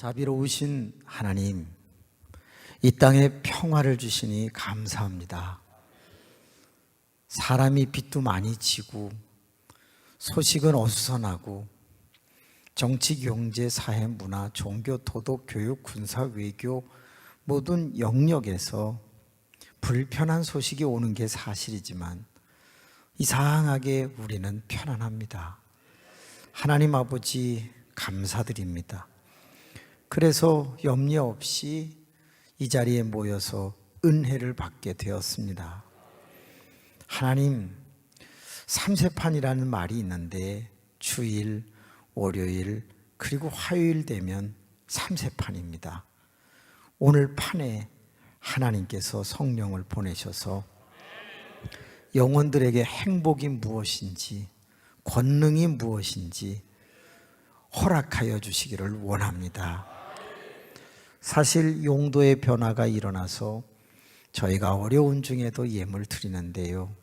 자비로우신 하나님, 이 땅에 평화를 주시니 감사합니다. 사람이 빚도 많이 지고 소식은 어수선하고 정치, 경제, 사회, 문화, 종교, 도덕, 교육, 군사, 외교 모든 영역에서 불편한 소식이 오는 게 사실이지만 이상하게 우리는 편안합니다. 하나님 아버지 감사드립니다. 그래서 염려 없이 이 자리에 모여서 은혜를 받게 되었습니다. 하나님, 삼세판이라는 말이 있는데 주일, 월요일, 그리고 화요일 되면 삼세판입니다. 오늘 판에 하나님께서 성령을 보내셔서 영혼들에게 행복이 무엇인지, 권능이 무엇인지 허락하여 주시기를 원합니다. 사실 용도의 변화가 일어나서 저희가 어려운 중에도 예물 드리는데요,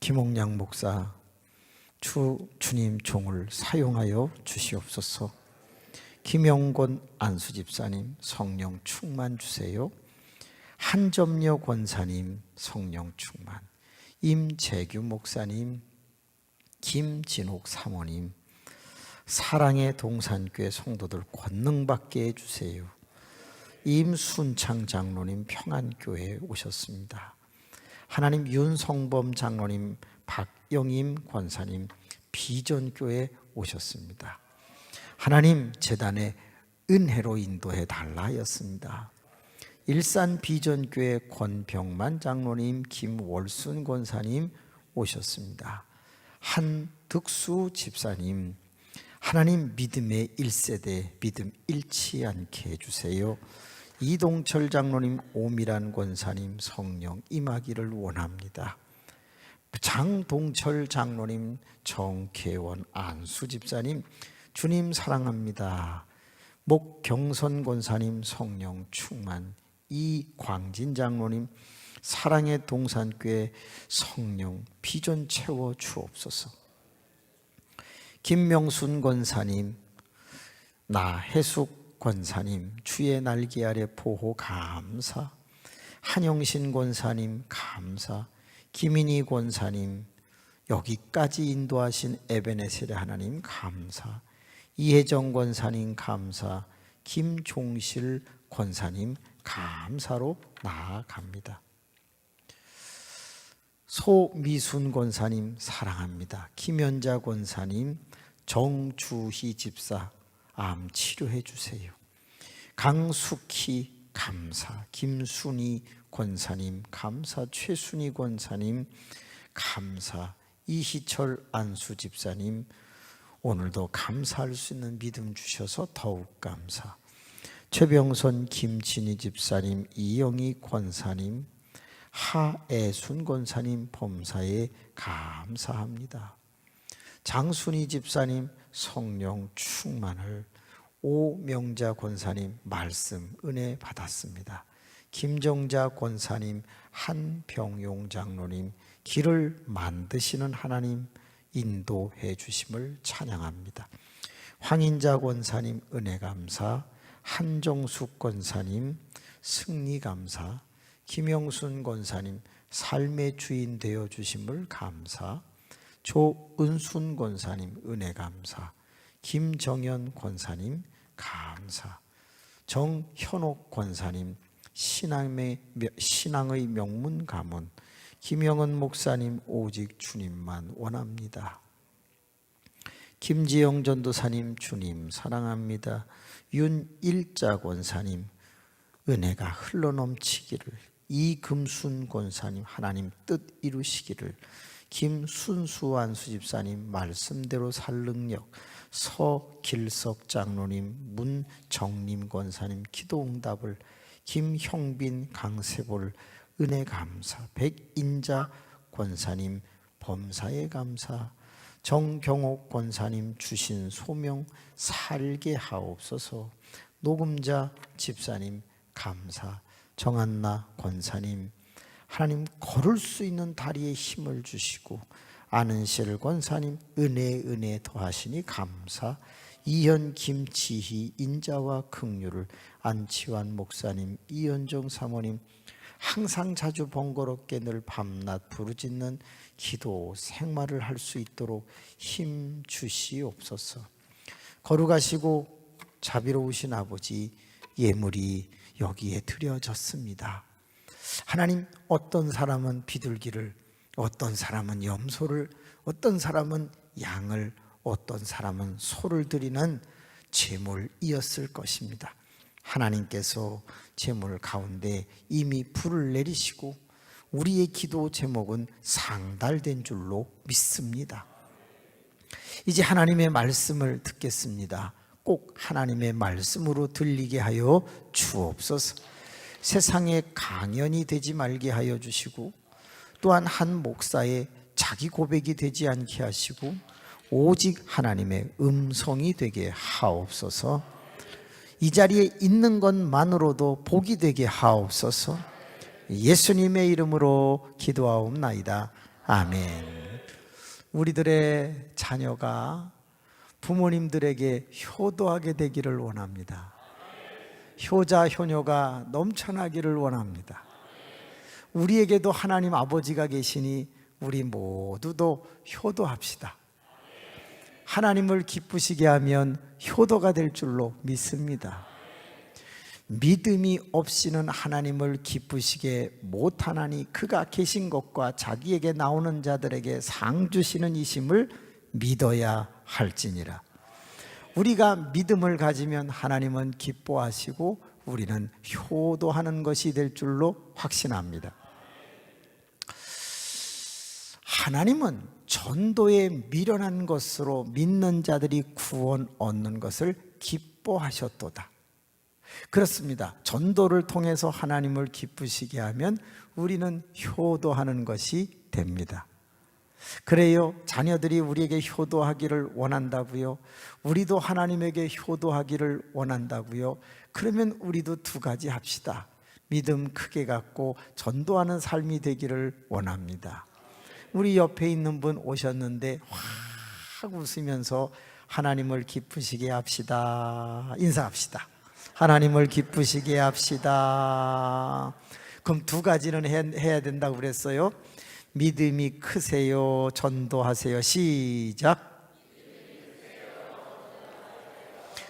김옥량 목사 주님 종을 사용하여 주시옵소서. 김영권 안수집사님 성령 충만 주세요. 한점여 권사님 성령 충만, 임재규 목사님, 김진옥 사모님, 사랑의 동산교회 성도들 권능받게 해주세요. 임순창 장로님 평안교회에 오셨습니다. 하나님, 윤성범 장로님, 박영임 권사님 비전교회에 오셨습니다. 하나님, 재단의 은혜로 인도해 달라 하였습니다. 일산 비전교회 권병만 장로님, 김월순 권사님 오셨습니다. 한득수 집사님, 하나님 믿음의 1세대 믿음 잃지 않게 해주세요. 이동철 장로님, 오미란 권사님 성령 임하기를 원합니다. 장동철 장로님, 정계원 안수 집사님 주님 사랑합니다. 목경선 권사님 성령 충만, 이광진 장로님 사랑의 동산교회 성령 비전 채워 주옵소서. 김명순 권사님, 나해숙 권사님 주의 날개 아래 보호 감사, 한영신 권사님 감사, 김인희 권사님 여기까지 인도하신 에베네셀의 하나님 감사, 이혜정 권사님 감사, 김종실 권사님 감사로 나아갑니다. 소미순 권사님 사랑합니다. 김연자 권사님, 정주희 집사 암 치료해 주세요. 강숙희 감사, 김순희 권사님 감사, 최순희 권사님 감사, 이희철 안수 집사님 오늘도 감사할 수 있는 믿음 주셔서 더욱 감사. 최병선 김진희 집사님, 이영희 권사님, 하애순 권사님 범사에 감사합니다. 장순희 집사님 성령 충만을, 오명자 권사님 말씀 은혜 받았습니다. 김정자 권사님, 한병용 장로님 길을 만드시는 하나님 인도해 주심을 찬양합니다. 황인자 권사님 은혜 감사, 한정숙 권사님 승리 감사, 김영순 권사님 삶의 주인 되어 주심을 감사, 조은순 권사님 은혜 감사, 김정현 권사님 감사, 정현옥 권사님 신앙의 명문 가문, 김영은 목사님 오직 주님만 원합니다. 김지영 전도사님 주님 사랑합니다. 윤일자 권사님 은혜가 흘러넘치기를, 이금순 권사님 하나님 뜻 이루시기를, 김순수 안수집사님 말씀대로 살 능력, 서길석 장로님, 문정림 권사님 기도응답을, 김형빈 강세볼 은혜 감사, 백인자 권사님 범사에 감사, 정경옥 권사님 주신 소명 살게 하옵소서. 녹음자 집사님 감사, 정한나 권사님 하나님 걸을 수 있는 다리에 힘을 주시고, 아는실 권사님 은혜 더하시니 감사, 이현, 김지희, 인자와 긍휼을, 안치환 목사님, 이현정 사모님, 항상 자주 번거롭게 늘 밤낮 부르짖는 기도 생활을 할 수 있도록 힘 주시옵소서. 거룩하시고 자비로우신 아버지, 예물이 여기에 드려졌습니다. 하나님, 어떤 사람은 비둘기를, 어떤 사람은 염소를, 어떤 사람은 양을, 어떤 사람은 소를 드리는 제물이었을 것입니다. 하나님께서 제물 가운데 이미 불을 내리시고 우리의 기도 제목은 상달된 줄로 믿습니다. 이제 하나님의 말씀을 듣겠습니다. 꼭 하나님의 말씀으로 들리게 하여 주옵소서. 세상에 강연이 되지 말게 하여 주시고, 또한 한 목사의 자기 고백이 되지 않게 하시고, 오직 하나님의 음성이 되게 하옵소서. 이 자리에 있는 것만으로도 복이 되게 하옵소서. 예수님의 이름으로 기도하옵나이다. 아멘. 우리들의 자녀가 부모님들에게 효도하게 되기를 원합니다. 효자, 효녀가 넘쳐나기를 원합니다. 우리에게도 하나님 아버지가 계시니 우리 모두도 효도합시다. 하나님을 기쁘시게 하면 효도가 될 줄로 믿습니다. 믿음이 없이는 하나님을 기쁘시게 못하나니 그가 계신 것과 자기에게 나오는 자들에게 상 주시는 이심을 믿어야 할지니라. 우리가 믿음을 가지면 하나님은 기뻐하시고 우리는 효도하는 것이 될 줄로 확신합니다. 하나님은 전도에 미련한 것으로 믿는 자들이 구원 얻는 것을 기뻐하셨도다. 그렇습니다. 전도를 통해서 하나님을 기쁘시게 하면 우리는 효도하는 것이 됩니다. 그래요, 자녀들이 우리에게 효도하기를 원한다고요? 우리도 하나님에게 효도하기를 원한다고요? 그러면 우리도 두 가지 합시다. 믿음 크게 갖고 전도하는 삶이 되기를 원합니다. 우리 옆에 있는 분 오셨는데 확 웃으면서 하나님을 기쁘시게 합시다. 인사합시다. 하나님을 기쁘시게 합시다. 그럼 두 가지는 해야 된다고 그랬어요. 믿음이 크세요. 전도하세요. 시작.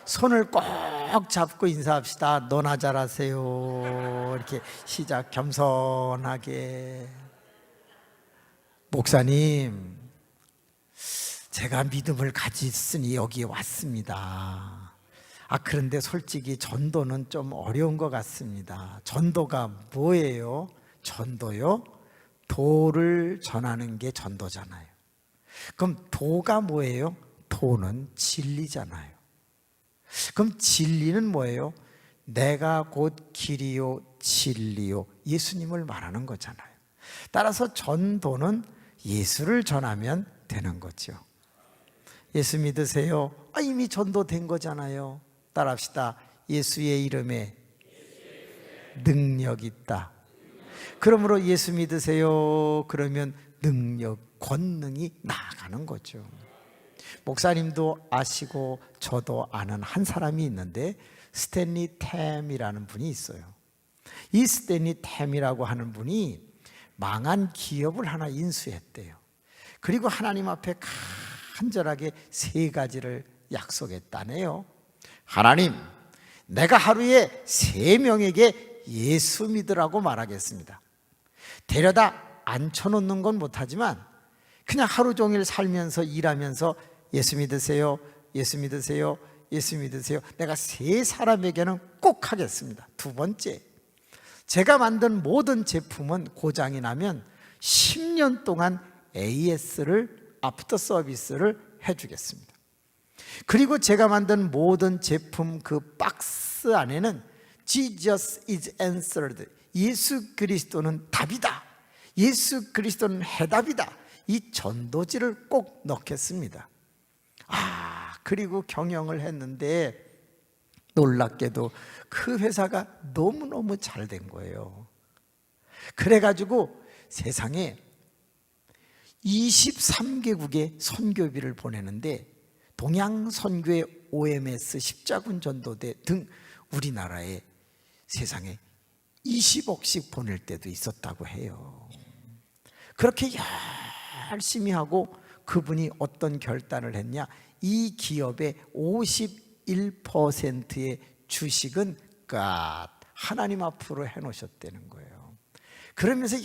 손을 꼭 잡고 인사합시다. 너나 잘하세요. 이렇게 시작. 겸손하게. 목사님, 제가 믿음을 가졌으니 여기에 왔습니다. 그런데 솔직히 전도는 좀 어려운 것 같습니다. 전도가 뭐예요? 전도요? 도를 전하는 게 전도잖아요. 그럼 도가 뭐예요? 도는 진리잖아요. 그럼 진리는 뭐예요? 내가 곧 길이요 진리요 예수님을 말하는 거잖아요. 따라서 전도는 예수를 전하면 되는 거죠. 예수 믿으세요? 이미 전도된 거잖아요. 따라합시다. 예수의 이름에 능력 있다. 그러므로 예수 믿으세요. 그러면 능력, 권능이 나아가는 거죠. 목사님도 아시고 저도 아는 한 사람이 있는데 스탠리 템이라는 분이 있어요. 이 스탠리 템이라고 하는 분이 망한 기업을 하나 인수했대요. 그리고 하나님 앞에 간절하게 세 가지를 약속했다네요. 하나님, 내가 하루에 3명에게 예수 믿으라고 말하겠습니다. 데려다 앉혀놓는 건 못하지만 그냥 하루 종일 살면서 일하면서 예수 믿으세요, 예수 믿으세요, 예수 믿으세요. 내가 3사람에게는 꼭 하겠습니다. 두 번째, 제가 만든 모든 제품은 고장이 나면 10년 동안 AS를, 애프터 서비스를 해주겠습니다. 그리고 제가 만든 모든 제품 그 박스 안에는 Jesus is answered, 예수 그리스도는 답이다, 예수 그리스도는 해답이다, 이 전도지를 꼭 넣겠습니다. 그리고 경영을 했는데 놀랍게도 그 회사가 너무너무 잘 된 거예요. 그래가지고 세상에 23개국에 선교비를 보내는데 동양선교회 OMS 십자군 전도대 등 우리나라에 세상에 20억씩 보낼 때도 있었다고 해요. 그렇게 열심히 하고 그분이 어떤 결단을 했냐? 이 기업의 51%의 주식은 하나님 앞으로 해놓으셨다는 거예요. 그러면서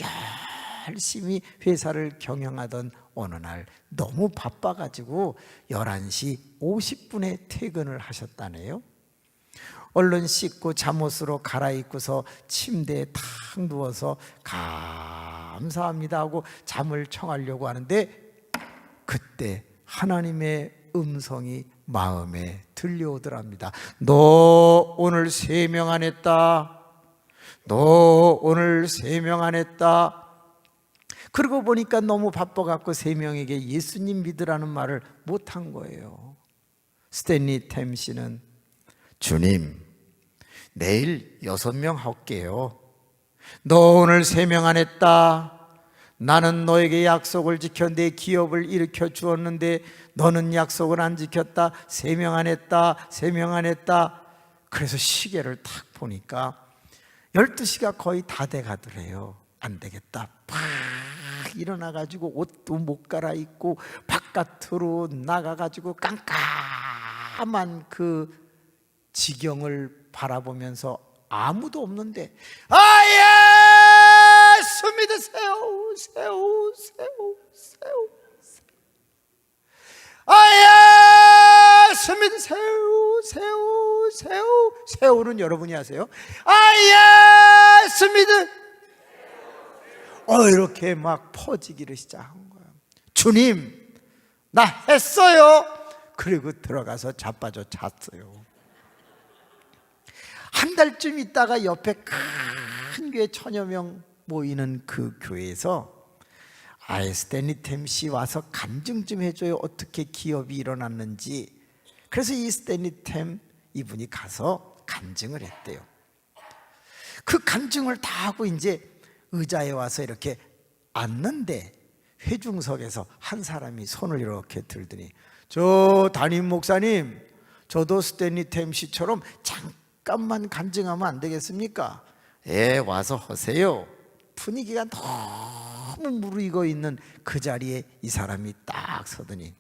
열심히 회사를 경영하던 어느 날 너무 바빠가지고 11시 50분에 퇴근을 하셨다네요. 얼른 씻고 잠옷으로 갈아입고서 침대에 탁 누워서 감사합니다 하고 잠을 청하려고 하는데 그때 하나님의 음성이 마음에 들려오더랍니다. 너 오늘 3명 안 했다. 너 오늘 3명 안 했다. 그러고 보니까 너무 바빠갖고 3명에게 예수님 믿으라는 말을 못한 거예요. 스탠리 템 씨는 주님, 내일 6명 할게요. 너 오늘 3명 안 했다. 나는 너에게 약속을 지켜 내 기업을 일으켜 주었는데 너는 약속을 안 지켰다. 3명 안 했다. 3명 안 했다. 그래서 시계를 탁 보니까 12시가 거의 다 돼가더래요. 안 되겠다. 팍 일어나가지고 옷도 못 갈아입고 바깥으로 나가가지고 깜깜한 그 지경을 바라보면서 아무도 없는데 예수 믿으세요. 세우. 예수 믿으세요. 세우는 여러분이 하세요. 예수 믿으 이렇게 막 퍼지기를 시작한 거예요. 주님, 나 했어요. 그리고 들어가서 자빠져 잤어요. 한 달쯤 있다가 옆에 큰 교회 1000여 명 모이는 그 교회에서 스탠리 템 씨 와서 간증 좀 해줘요. 어떻게 기업이 일어났는지. 그래서 이 스탠리 템 이분이 가서 간증을 했대요. 그 간증을 다 하고 이제 의자에 와서 이렇게 앉는데 회중석에서 한 사람이 손을 이렇게 들더니 저 담임 목사님, 저도 스탠리 템 씨처럼 잠깐만 간증하면 안 되겠습니까? 와서 하세요. 분위기가 너무 무르익어 있는 그 자리에 이 사람이 딱 서더니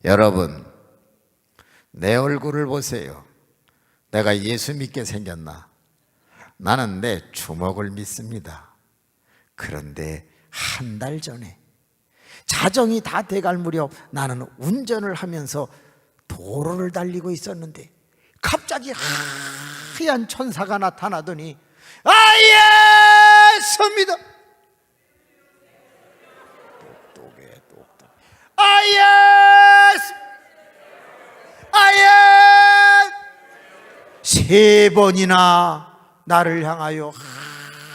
여러분, 내 얼굴을 보세요. 내가 예수 믿게 생겼나? 나는 내 주먹을 믿습니다. 그런데 한 달 전에 자정이 다 돼갈 무렵 나는 운전을 하면서 도로를 달리고 있었는데 갑자기 하얀 천사가 나타나더니 예수 믿어. 세 번이나 나를 향하여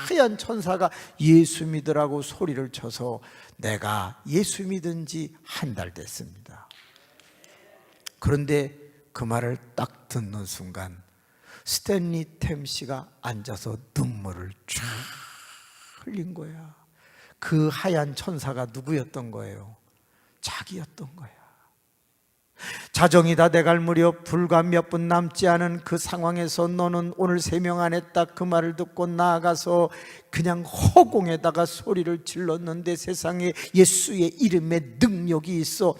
하얀 천사가 예수 믿으라고 소리를 쳐서 내가 예수 믿은 지 한 달 됐습니다. 그런데 그 말을 딱 듣는 순간 스탠리 템 씨가 앉아서 눈물을 쫙 흘린 거야. 그 하얀 천사가 누구였던 거예요? 자기였던 거야. 자정이 다 돼갈 무렵 불과 몇 분 남지 않은 그 상황에서 너는 오늘 3명 안 했다 그 말을 듣고 나아가서 그냥 허공에다가 소리를 질렀는데 세상에 예수의 이름에 능력이 있어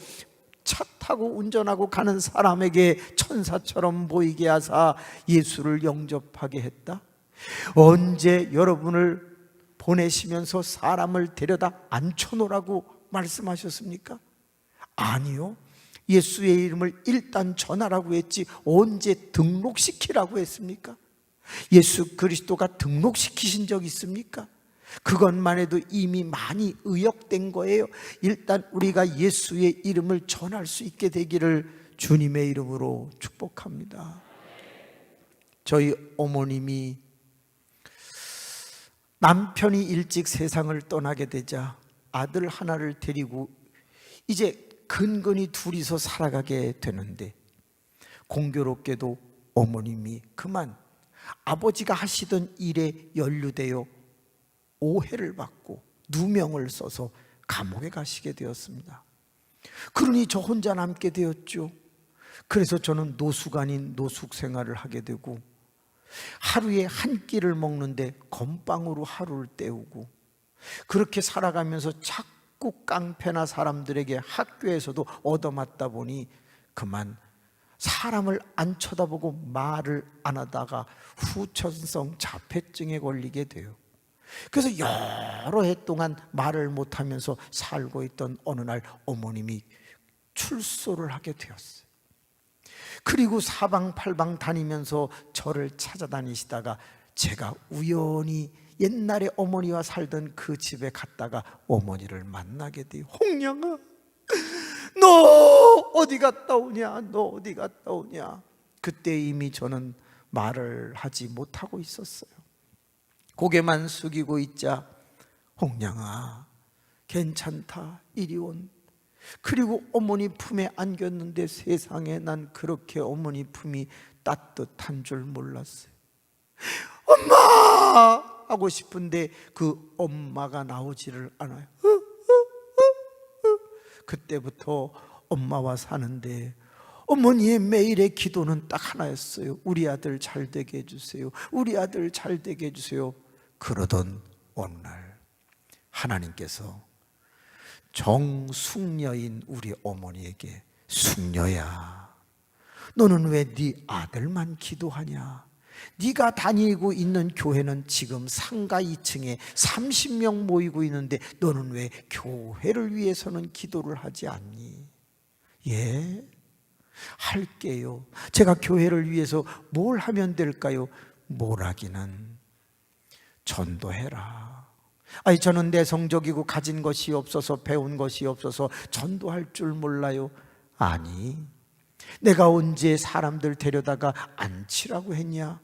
차 타고 운전하고 가는 사람에게 천사처럼 보이게 하사 예수를 영접하게 했다. 언제 여러분을 보내시면서 사람을 데려다 앉혀놓으라고 말씀하셨습니까? 아니요. 예수의 이름을 일단 전하라고 했지 언제 등록시키라고 했습니까? 예수 그리스도가 등록시키신 적 있습니까? 그것만 해도 이미 많이 의역된 거예요. 일단 우리가 예수의 이름을 전할 수 있게 되기를 주님의 이름으로 축복합니다. 저희 어머님이 남편이 일찍 세상을 떠나게 되자 아들 하나를 데리고 이제 근근히 둘이서 살아가게 되는데 공교롭게도 어머님이 그만 아버지가 하시던 일에 연루되어 오해를 받고 누명을 써서 감옥에 가시게 되었습니다. 그러니 저 혼자 남게 되었죠. 그래서 저는 노숙 아닌 노숙 생활을 하게 되고, 하루에 한 끼를 먹는데 건빵으로 하루를 때우고, 그렇게 살아가면서 자꾸 깡패나 사람들에게 학교에서도 얻어맞다 보니 그만 사람을 안 쳐다보고 말을 안 하다가 후천성 자폐증에 걸리게 돼요. 그래서 여러 해 동안 말을 못하면서 살고 있던 어느 날 어머님이 출소를 하게 되었어요. 그리고 사방팔방 다니면서 저를 찾아다니시다가 제가 우연히 옛날에 어머니와 살던 그 집에 갔다가 어머니를 만나게 돼요. 홍양아, 너 어디 갔다 오냐? 너 어디 갔다 오냐? 그때 이미 저는 말을 하지 못하고 있었어요. 고개만 숙이고 있자, 홍양아 괜찮다, 이리 온. 그리고 어머니 품에 안겼는데 세상에 난 그렇게 어머니 품이 따뜻한 줄 몰랐어요. 엄마! 하고 싶은데 그 엄마가 나오지를 않아요. 그때부터 엄마와 사는데 어머니의 매일의 기도는 딱 하나였어요. 우리 아들 잘 되게 해주세요. 우리 아들 잘 되게 해주세요. 그러던 어느 날 하나님께서 정숙녀인 우리 어머니에게, 숙녀야, 너는 왜 네 아들만 기도하냐? 네가 다니고 있는 교회는 지금 상가 2층에 30명 모이고 있는데 너는 왜 교회를 위해서는 기도를 하지 않니? 예, 할게요. 제가 교회를 위해서 뭘 하면 될까요? 뭘 하기는, 전도해라. 아니, 저는 내성적이고 가진 것이 없어서, 배운 것이 없어서 전도할 줄 몰라요. 아니, 내가 언제 사람들 데려다가 앉히라고 했냐?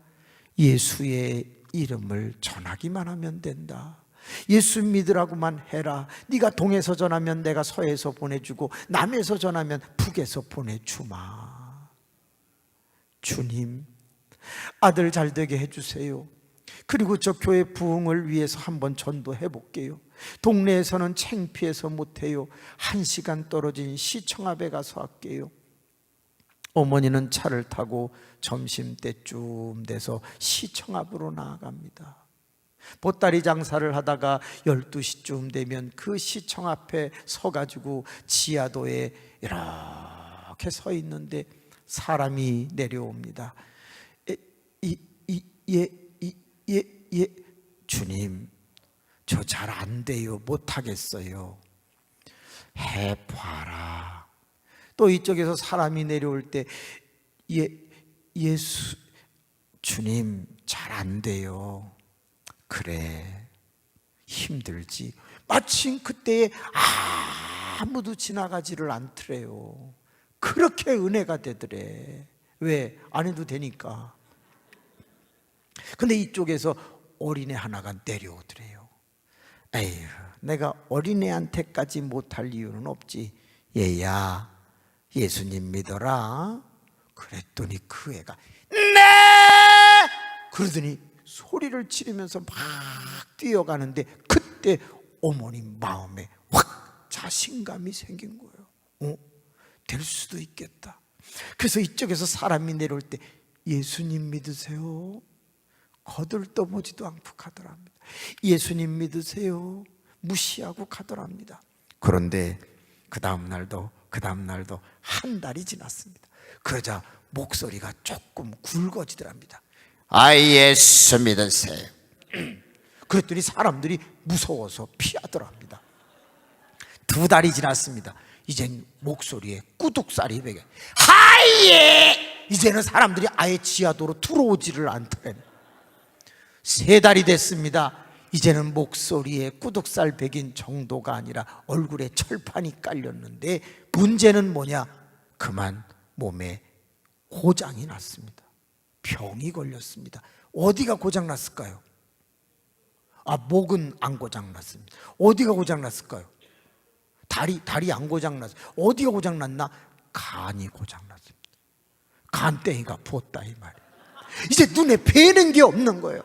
예수의 이름을 전하기만 하면 된다. 예수 믿으라고만 해라. 네가 동에서 전하면 내가 서에서 보내주고, 남에서 전하면 북에서 보내주마. 주님, 아들 잘 되게 해주세요. 그리고 저 교회 부흥을 위해서 한번 전도해 볼게요. 동네에서는 창피해서 못해요. 1시간 떨어진 시청 앞에 가서 할게요. 어머니는 차를 타고 점심때쯤 돼서 시청 앞으로 나아갑니다. 보따리 장사를 하다가 12시쯤 되면 그 시청 앞에 서가지고 지하도에 이렇게 서 있는데 사람이 내려옵니다. 예, 주님, 저 잘 안 돼요. 못하겠어요. 해봐라. 또 이쪽에서 사람이 내려올 때, 예수, 주님, 잘 안 돼요. 그래, 힘들지. 마침 그때에 아무도 지나가지를 않더래요. 그렇게 은혜가 되더래. 왜? 안 해도 되니까. 근데 이쪽에서 어린애 하나가 내려오더래요. 에휴, 내가 어린애한테까지 못할 이유는 없지. 얘야, 예수님 믿어라. 그랬더니 그 애가 네! 그러더니 소리를 지르면서 막 뛰어가는데, 그때 어머님 마음에 확 자신감이 생긴 거예요. 될 수도 있겠다. 그래서 이쪽에서 사람이 내려올 때 예수님 믿으세요? 거들떠보지도 않고 가더랍니다. 예수님 믿으세요? 무시하고 가더랍니다. 그런데 그 다음 날도 한 달이 지났습니다. 그러자 목소리가 조금 굵어지더랍니다. 예수 믿으세요. 그랬더니 사람들이 무서워서 피하더랍니다. 2달이 지났습니다. 이젠 목소리에 꾸둑살이 배겨. 하예! 이제는 사람들이 아예 지하도로 들어오지를 않더래요. 3달이 됐습니다. 이제는 목소리에 꾸둑살 배긴 정도가 아니라 얼굴에 철판이 깔렸는데, 문제는 뭐냐? 그만 몸에 고장이 났습니다. 병이 걸렸습니다. 어디가 고장났을까요? 목은 안 고장났습니다. 어디가 고장났을까요? 다리 안 고장났어요. 어디가 고장났나? 간이 고장났습니다. 간땡이가 부었다 이 말이에요. 이제 눈에 뵈는 게 없는 거예요.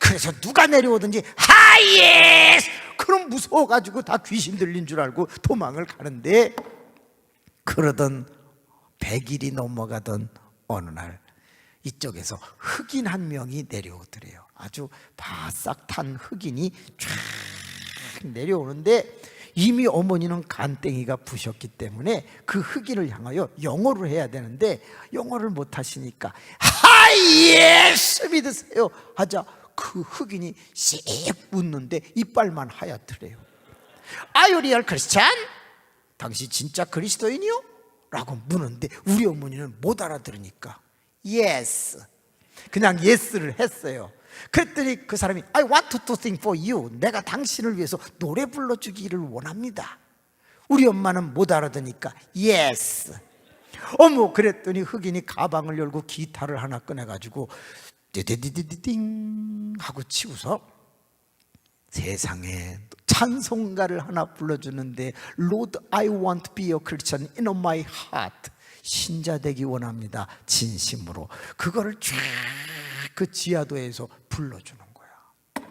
그래서 누가 내려오든지 하이에스! 그럼 무서워가지고 다 귀신 들린 줄 알고 도망을 가는데, 그러던 100일이 넘어가던 어느 날 이쪽에서 흑인 한 명이 내려오더래요. 아주 바싹 탄 흑인이 쫙 내려오는데 이미 어머니는 간땡이가 부셨기 때문에 그 흑인을 향하여 영어를 해야 되는데 영어를 못 하시니까 예수 믿으세요 하자 그 흑인이 씩 웃는데 이빨만 하얗더래요. Are you real Christian? 당신 진짜 그리스도인이요? 라고 묻는데 우리 어머니는 못 알아들으니까 Yes, 그냥 Yes를 했어요. 그랬더니 그 사람이 I want to sing for you, 내가 당신을 위해서 노래 불러주기를 원합니다. 우리 엄마는 못 알아듣으니까 Yes. 어머, 그랬더니 흑인이 가방을 열고 기타를 하나 꺼내가지고 디디디디딩 하고 치고서 세상에 찬송가를 하나 불러주는데 Lord, I want to be a Christian in my heart, 신자 되기 원합니다, 진심으로. 그거를 쫙 그 지하도에서 불러주는 거야.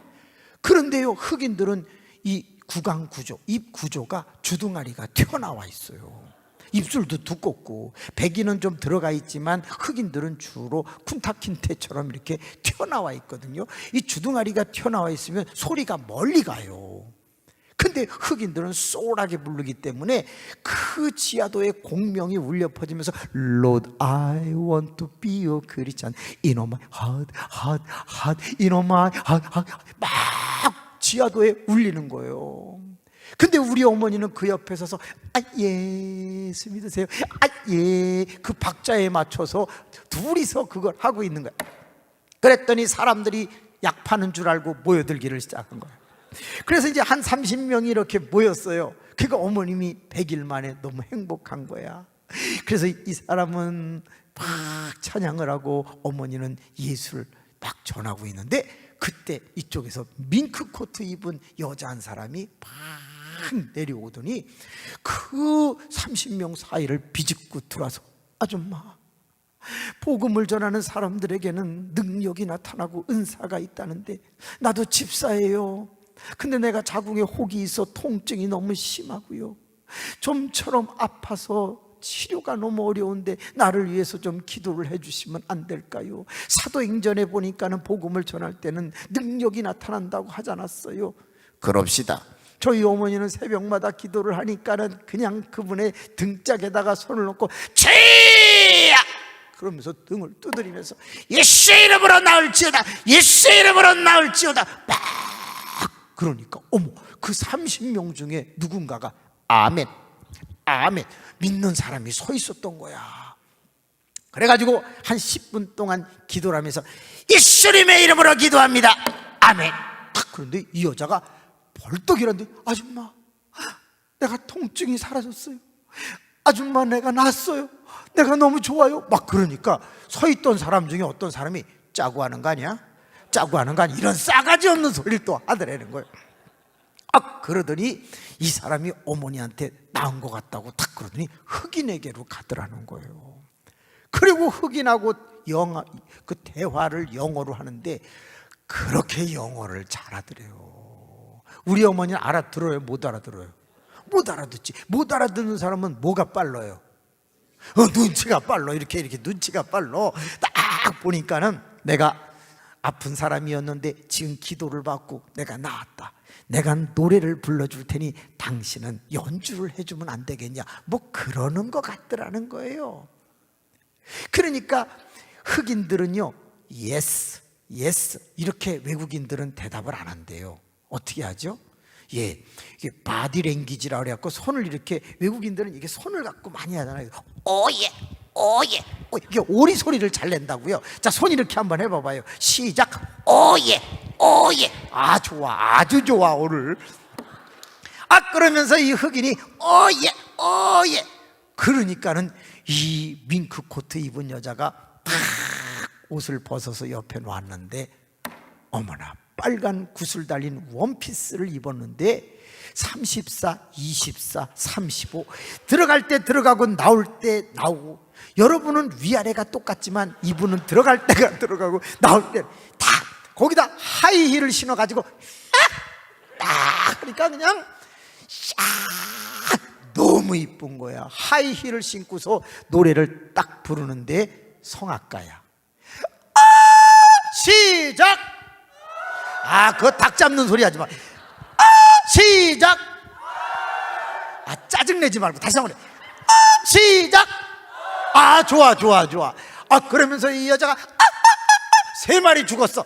그런데요, 흑인들은 이 구강 구조, 입 구조가 주둥아리가 튀어나와 있어요. 입술도 두껍고 백인은 좀 들어가 있지만 흑인들은 주로 쿤타킨테처럼 이렇게 튀어나와 있거든요. 이 주둥아리가 튀어나와 있으면 소리가 멀리 가요. 근데 흑인들은 소홀하게 부르기 때문에 그 지하도의 공명이 울려 퍼지면서 Lord, I want to be a Christian in my heart, heart, heart, in my heart, heart. 막 지하도에 울리는 거예요. 근데 우리 어머니는 그 옆에 서서 예수 믿으세요, 그 박자에 맞춰서 둘이서 그걸 하고 있는 거야. 그랬더니 사람들이 약 파는 줄 알고 모여들기를 시작한 거야. 그래서 이제 한 30명이 이렇게 모였어요. 그러니까 어머님이 100일 만에 너무 행복한 거야. 그래서 이 사람은 막 찬양을 하고 어머니는 예수를 막 전하고 있는데 그때 이쪽에서 밍크 코트 입은 여자 한 사람이 막 내려오더니 그 30명 사이를 비집고 들어와서 아줌마, 복음을 전하는 사람들에게는 능력이 나타나고 은사가 있다는데 나도 집사예요. 근데 내가 자궁에 혹이 있어 통증이 너무 심하고요, 좀처럼 아파서 치료가 너무 어려운데 나를 위해서 좀 기도를 해주시면 안 될까요? 사도행전에 보니까는 복음을 전할 때는 능력이 나타난다고 하지 않았어요? 그럽시다. 저희 어머니는 새벽마다 기도를 하니까는 그냥 그분의 등짝에다가 손을 놓고 주야! 그러면서 등을 두드리면서 예수 이름으로 나을지어다, 예수 이름으로 나을지어다 막 그러니까 어머, 그 30명 중에 누군가가 아멘, 아멘 믿는 사람이 서 있었던 거야. 그래가지고 한 10분 동안 기도를 하면서 예수님의 이름으로 기도합니다, 아멘. 딱 그런데 이 여자가 벌떡 일어났는데 아줌마, 내가 통증이 사라졌어요. 아줌마, 내가 낫어요. 내가 너무 좋아요. 막 그러니까 서 있던 사람 중에 어떤 사람이 짜고 하는 거 아니야? 짜고 하는 거 아니야? 이런 싸가지 없는 소리를 또 하더라는 거예요. 그러더니 이 사람이 어머니한테 나은 것 같다고 딱 그러더니 흑인에게로 가더라는 거예요. 그리고 흑인하고 그 대화를 영어로 하는데 그렇게 영어를 잘하더래요. 우리 어머니는 알아들어요, 못 알아들어요? 못 알아듣지. 못 알아듣는 사람은 뭐가 빨라요? 눈치가 빨라. 이렇게 눈치가 빨라. 딱 보니까는 내가 아픈 사람이었는데 지금 기도를 받고 내가 나았다, 내가 노래를 불러줄 테니 당신은 연주를 해주면 안 되겠냐, 뭐 그러는 것 같더라는 거예요. 그러니까 흑인들은요 yes, yes 이렇게 외국인들은 대답을 안 한대요. 어떻게 하죠? 이게 바디랭귀지라고 그래갖고 손을 이렇게, 외국인들은 이게 손을 갖고 많이 하잖아요. 오예, 오예, 이게 오리 소리를 잘 낸다고요. 자, 손 이렇게 한번 해봐봐요. 시작. 오예, 오예. 아, 좋아, 아주 좋아 오늘. 그러면서 이 흑인이 오예, 오예. 그러니까는 이 밍크 코트 입은 여자가 탁 옷을 벗어서 옆에 놨는데 어머나, 빨간 구슬 달린 원피스를 입었는데 34, 24, 35 들어갈 때 들어가고 나올 때 나오고, 여러분은 위아래가 똑같지만 이분은 들어갈 때가 들어가고 나올 때 다 거기다 하이힐을 신어가지고 딱 하니까 그냥 샥 너무 너무 이쁜 거야. 하이힐을 신고서 노래를 딱 부르는데 성악가야. 시작! 그거 닭 잡는 소리 하지 마. 시작! 짜증내지 말고 다시 한번 해. 시작! 좋아. 그러면서 이 여자가 세 마리 죽었어.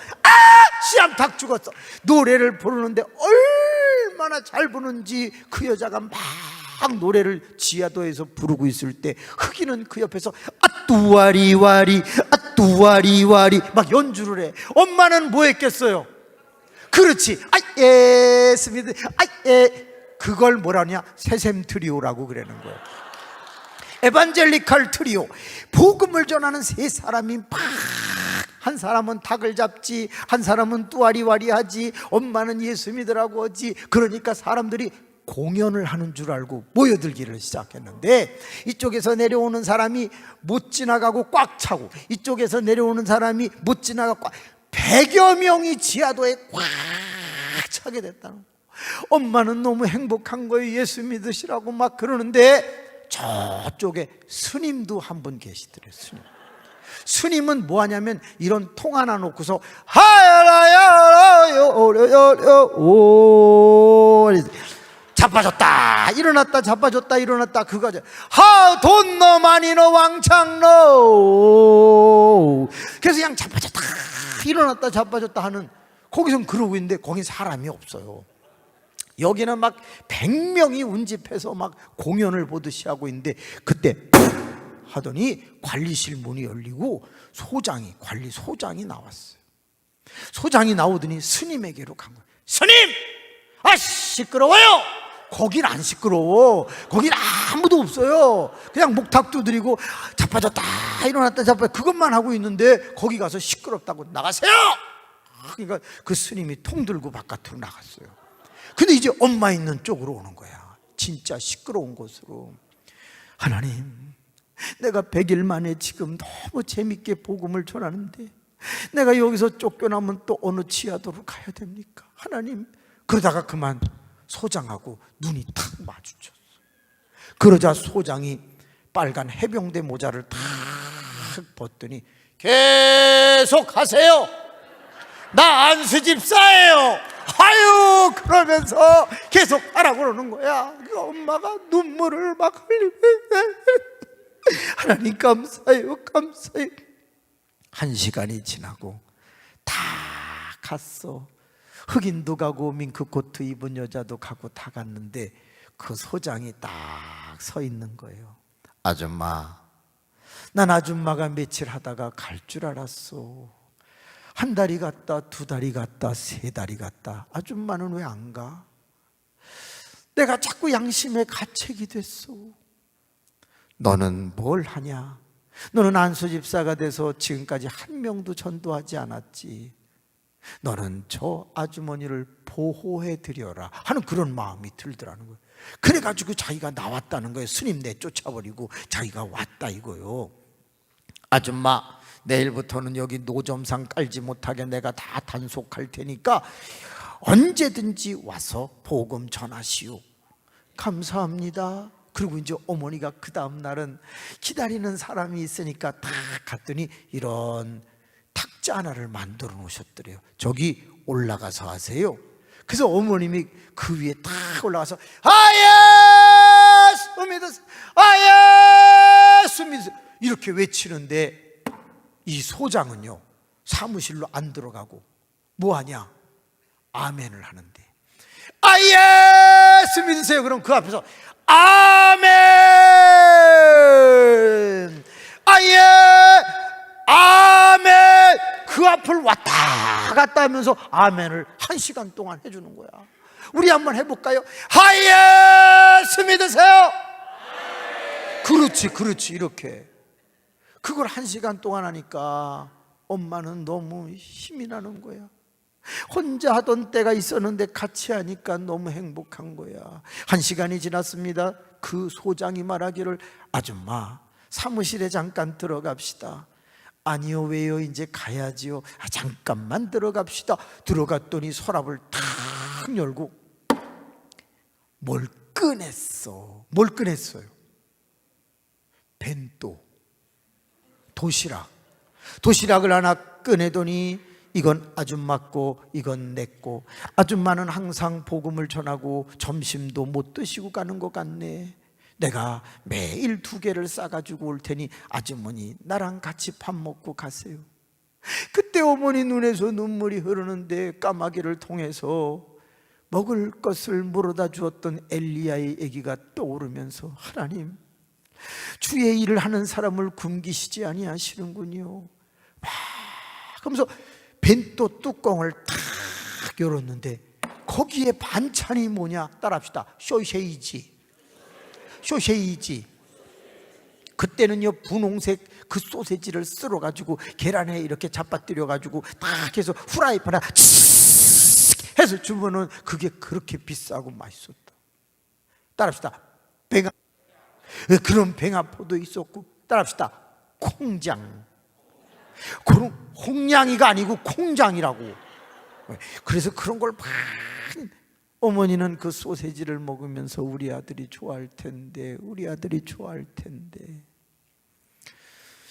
씨암탉 죽었어. 노래를 부르는데 얼마나 잘 부르는지 그 여자가 막 노래를 지하도에서 부르고 있을 때 흑인은 그 옆에서 뚜와리와리 뚜와리와리 막 연주를 해. 엄마는 뭐 했겠어요? 그렇지. 스미드 그걸 뭐라냐? 세셈 트리오라고 그러는 거예요. 에반젤리칼 트리오. 복음을 전하는 세 사람이 막, 한 사람은 닭을 잡지, 한 사람은 뚜와리와리 하지, 엄마는 예수 믿으라고 하지. 그러니까 사람들이 공연을 하는 줄 알고 모여들기를 시작했는데, 이쪽에서 내려오는 사람이 못 지나가고 꽉 차고, 이쪽에서 내려오는 사람이 못 지나가고 100여 명이 지하도에 꽉 차게 됐다는 거예요. 엄마는 너무 행복한 거예요. 예수 믿으시라고 막 그러는데, 저쪽에 스님도 한 분 계시더래요. 스님은 뭐 하냐면 이런 통 하나 놓고서 자빠졌다 일어났다 자빠졌다 일어났다 그거 돈너 많이너 왕창너. 그래서 그냥 자빠졌다 일어났다 자빠졌다 하는, 거기선 그러고 있는데 거긴 사람이 없어요. 여기는 막 100명이 운집해서 막 공연을 보듯이 하고 있는데, 그때 하더니 관리실 문이 열리고 관리 소장이 나왔어요. 소장이 나오더니 스님에게로 간 거예요. 스님! 시끄러워요! 거긴 안 시끄러워. 거긴 아무도 없어요. 그냥 목탁 두드리고 자빠졌다 일어났다 자빠졌다 그것만 하고 있는데 거기 가서 시끄럽다고 나가세요! 그러니까 그 스님이 통 들고 바깥으로 나갔어요. 근데 이제 엄마 있는 쪽으로 오는 거야. 진짜 시끄러운 곳으로. 하나님, 내가 100일 만에 지금 너무 재밌게 복음을 전하는데 내가 여기서 쫓겨나면 또 어느 지하도로 가야 됩니까? 하나님. 그러다가 그만 소장하고 눈이 탁 마주쳤어. 그러자 소장이 빨간 해병대 모자를 탁 벗더니 계속 하세요. 나 안수집사예요. 그러면서 계속 하라고 그러는 거야. 그 엄마가 눈물을 막 흘리고 하나님 감사해요. 1시간이 지나고 다 갔어. 흑인도 가고 밍크코트 입은 여자도 가고 다 갔는데 그 소장이 딱 서 있는 거예요. 아줌마, 난 아줌마가 며칠 하다가 갈 줄 알았어. 한 달이 갔다 2달이 갔다 3달이 갔다. 아줌마는 왜 안 가? 내가 자꾸 양심에 가책이 됐어. 너는 뭘 하냐? 너는 안수집사가 돼서 지금까지 한 명도 전도하지 않았지. 너는 저 아주머니를 보호해 드려라 하는 그런 마음이 들더라는 거예요. 그래가지고 자기가 나왔다는 거예요. 스님 내쫓아버리고 자기가 왔다 이거요. 아줌마, 내일부터는 여기 노점상 깔지 못하게 내가 다 단속할 테니까 언제든지 와서 복음 전하시오. 감사합니다. 그리고 이제 어머니가 그 다음 날은 기다리는 사람이 있으니까 다 갔더니 이런 탁자 하나를 만들어 놓으셨더래요. 저기 올라가서 하세요. 그래서 어머님이 그 위에 딱 올라가서 예수 이렇게 외치는데, 이 소장은요 사무실로 안 들어가고 뭐 하냐? 아멘을 하는데, 예수 믿으세요. 그럼 그 앞에서 아멘, 아멘. 그 앞을 왔다 갔다 하면서 아멘을 1시간 동안 해주는 거야. 우리 한번 해볼까요? 예수 믿으세요. 그렇지 이렇게. 그걸 1시간 동안 하니까 엄마는 너무 힘이 나는 거야. 혼자 하던 때가 있었는데 같이 하니까 너무 행복한 거야. 1시간이 지났습니다. 그 소장이 말하기를, 아줌마 사무실에 잠깐 들어갑시다. 아니요, 왜요? 이제 가야지요. 잠깐만 들어갑시다. 들어갔더니 서랍을 탁 열고 뭘까 꺼냈어. 뭘 꺼냈어요? 벤또, 도시락을 하나 꺼내더니 이건 아줌마 거, 이건 내 거. 아줌마는 항상 복음을 전하고 점심도 못 드시고 가는 것 같네. 내가 매일 2개를 싸가지고 올 테니 아주머니 나랑 같이 밥 먹고 가세요. 그때 어머니 눈에서 눈물이 흐르는데 까마귀를 통해서 먹을 것을 물어다 주었던 엘리야의 얘기가 떠오르면서 하나님, 주의 일을 하는 사람을 굶기시지 아니하시는군요. 막 그러면서 벤또 뚜껑을 탁 열었는데 거기에 반찬이 뭐냐? 따라합시다. 소세지. 그때는요 분홍색 그 소세지를 썰어가지고 계란에 이렇게 잡아뜨려가지고 딱 해서 후라이팬에 해서 주면은 그게 그렇게 비싸고 맛있었다. 따라합시다. 그런 뱅아포도 있었고, 따라합시다. 콩장. 그런 홍냥이가 아니고 콩장이라고. 그래서 그런 걸 많이, 어머니는 그 소세지를 먹으면서 우리 아들이 좋아할 텐데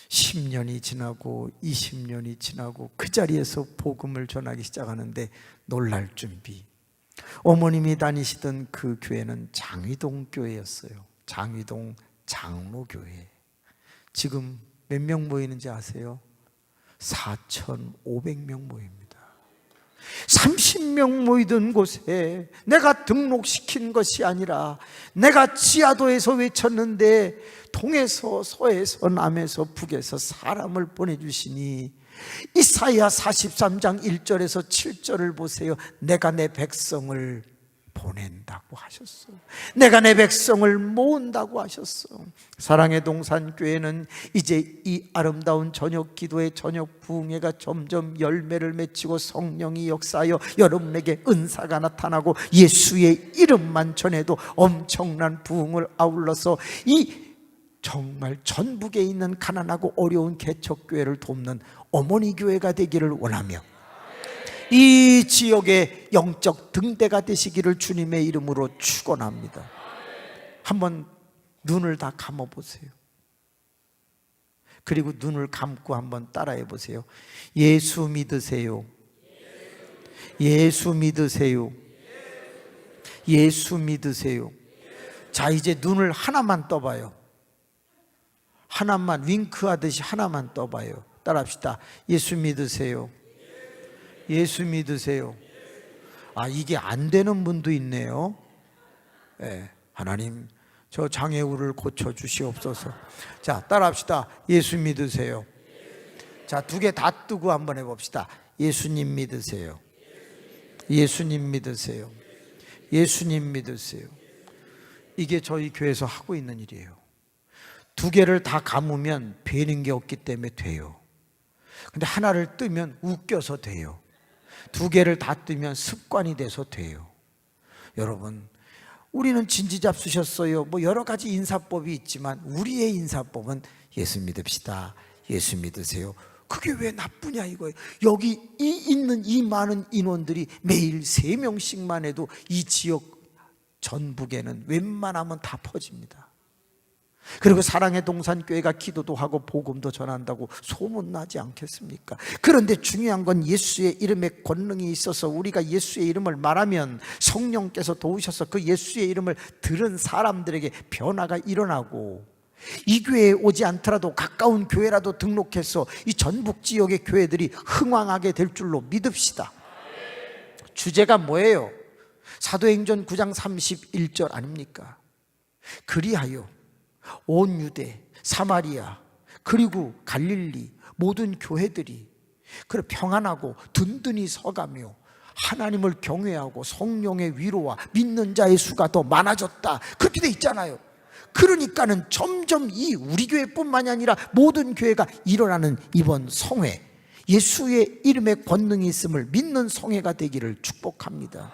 10년이 지나고 20년이 지나고 그 자리에서 복음을 전하기 시작하는데 놀랄 준비. 어머님이 다니시던 그 교회는 장위동 교회였어요. 장위동 장로교회. 지금 몇 명 모이는지 아세요? 4,500명 모입니다. 30명 모이던 곳에 내가 등록시킨 것이 아니라 내가 지하도에서 외쳤는데 동에서 서에서 남에서 북에서 사람을 보내주시니 이사야 43장 1절에서 7절을 보세요. 내가 내 백성을 보낸다고 하셨어. 내가 내 백성을 모은다고 하셨어. 사랑의 동산교회는 이제 이 아름다운 저녁 기도의 저녁 부흥회가 점점 열매를 맺히고 성령이 역사하여 여러분에게 은사가 나타나고 예수의 이름만 전해도 엄청난 부흥을 아울러서 이 정말 전북에 있는 가난하고 어려운 개척교회를 돕는 어머니 교회가 되기를 원하며 이 지역의 영적 등대가 되시기를 주님의 이름으로 축원합니다. 한번 눈을 다 감아보세요. 그리고 눈을 감고 한번 따라해 보세요. 예수 믿으세요. 예수 믿으세요. 예수 믿으세요. 자, 이제 눈을 하나만 떠봐요. 하나만, 윙크하듯이 하나만 떠봐요. 따라합시다. 예수 믿으세요. 예수 믿으세요. 아, 이게 안 되는 분도 있네요. 네, 하나님 저 장애우를 고쳐주시옵소서. 자, 따라합시다. 예수 믿으세요. 자, 2개 다 뜨고 한번 해봅시다. 예수님 믿으세요. 예수님 믿으세요. 예수님 믿으세요. 이게 저희 교회에서 하고 있는 일이에요. 2개를 다 감으면 배는 게 없기 때문에 돼요. 근데 하나를 뜨면 웃겨서 돼요. 2개를 다 뜨면 습관이 돼서 돼요. 여러분, 우리는 진지 잡수셨어요. 뭐 여러 가지 인사법이 있지만 우리의 인사법은 예수 믿읍시다. 예수 믿으세요. 그게 왜 나쁘냐 이거예요. 여기 있는 이 많은 인원들이 매일 3명씩만 해도 이 지역 전북에는 웬만하면 다 퍼집니다. 그리고 사랑의 동산교회가 기도도 하고 복음도 전한다고 소문나지 않겠습니까? 그런데 중요한 건 예수의 이름에 권능이 있어서 우리가 예수의 이름을 말하면 성령께서 도우셔서 그 예수의 이름을 들은 사람들에게 변화가 일어나고, 이 교회에 오지 않더라도 가까운 교회라도 등록해서 이 전북 지역의 교회들이 흥왕하게 될 줄로 믿읍시다. 주제가 뭐예요? 사도행전 9장 31절 아닙니까? 그리하여 온 유대, 사마리아, 그리고 갈릴리 모든 교회들이 그래 평안하고 든든히 서가며 하나님을 경외하고 성령의 위로와 믿는 자의 수가 더 많아졌다. 그렇게 돼 있잖아요. 그러니까는 점점 이 우리 교회뿐만이 아니라 모든 교회가 일어나는 이번 성회, 예수의 이름에 권능이 있음을 믿는 성회가 되기를 축복합니다.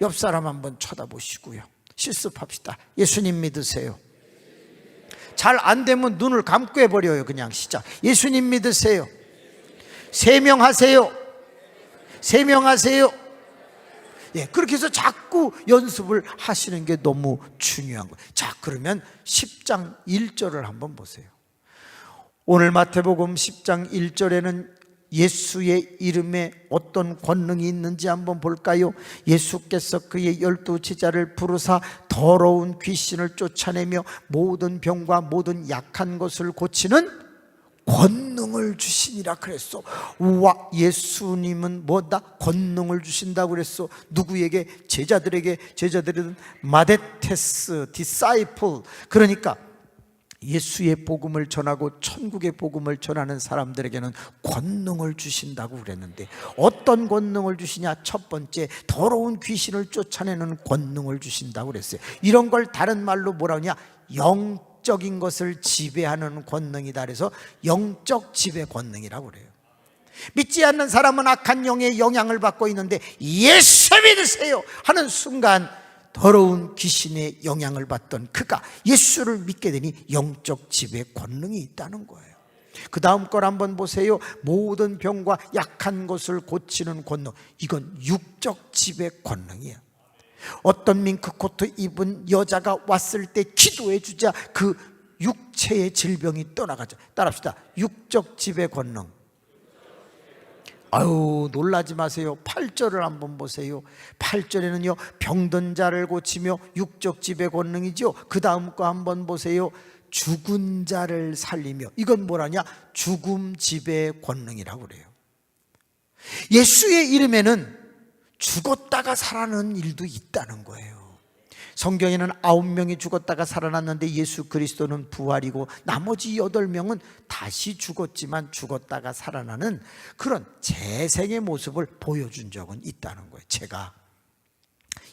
옆 사람 한번 쳐다보시고요, 실습합시다. 예수님 믿으세요. 잘 안 되면 눈을 감고 해버려요. 그냥 시작. 예수님 믿으세요. 3명 하세요. 3명 하세요. 네, 그렇게 해서 자꾸 연습을 하시는 게 너무 중요한 거예요. 자, 그러면 10장 1절을 한번 보세요. 오늘 마태복음 10장 1절에는 예수의 이름에 어떤 권능이 있는지 한번 볼까요? 예수께서 그의 12 제자를 부르사 더러운 귀신을 쫓아내며 모든 병과 모든 약한 것을 고치는 권능을 주시니라 그랬어. 와, 예수님은 뭐다? 권능을 주신다고 그랬어. 누구에게? 제자들에게. 제자들은 마데테스, 디사이플. 그러니까 예수의 복음을 전하고 천국의 복음을 전하는 사람들에게는 권능을 주신다고 그랬는데, 어떤 권능을 주시냐? 첫 번째, 더러운 귀신을 쫓아내는 권능을 주신다고 그랬어요. 이런 걸 다른 말로 뭐라 하냐? 영적인 것을 지배하는 권능이다. 그래서 영적 지배 권능이라고 그래요. 믿지 않는 사람은 악한 영의 영향을 받고 있는데 예수 믿으세요 하는 순간 더러운 귀신의 영향을 받던 그가 예수를 믿게 되니 영적 지배 권능이 있다는 거예요. 그 다음 걸 한번 보세요. 모든 병과 약한 것을 고치는 권능. 이건 육적 지배 권능이에요. 어떤 밍크코트 입은 여자가 왔을 때 기도해 주자 그 육체의 질병이 떠나가죠. 따라합시다. 육적 지배 권능. 아유, 놀라지 마세요. 8절을 한번 보세요. 8절에는요, 병든 자를 고치며 육적 지배 권능이죠. 그 다음 거 한번 보세요. 죽은 자를 살리며. 이건 뭐라냐? 죽음 지배 권능이라고 그래요. 예수의 이름에는 죽었다가 살아나는 일도 있다는 거예요. 성경에는 9명이 죽었다가 살아났는데 예수 그리스도는 부활이고 나머지 8명은 다시 죽었지만 죽었다가 살아나는 그런 재생의 모습을 보여준 적은 있다는 거예요. 제가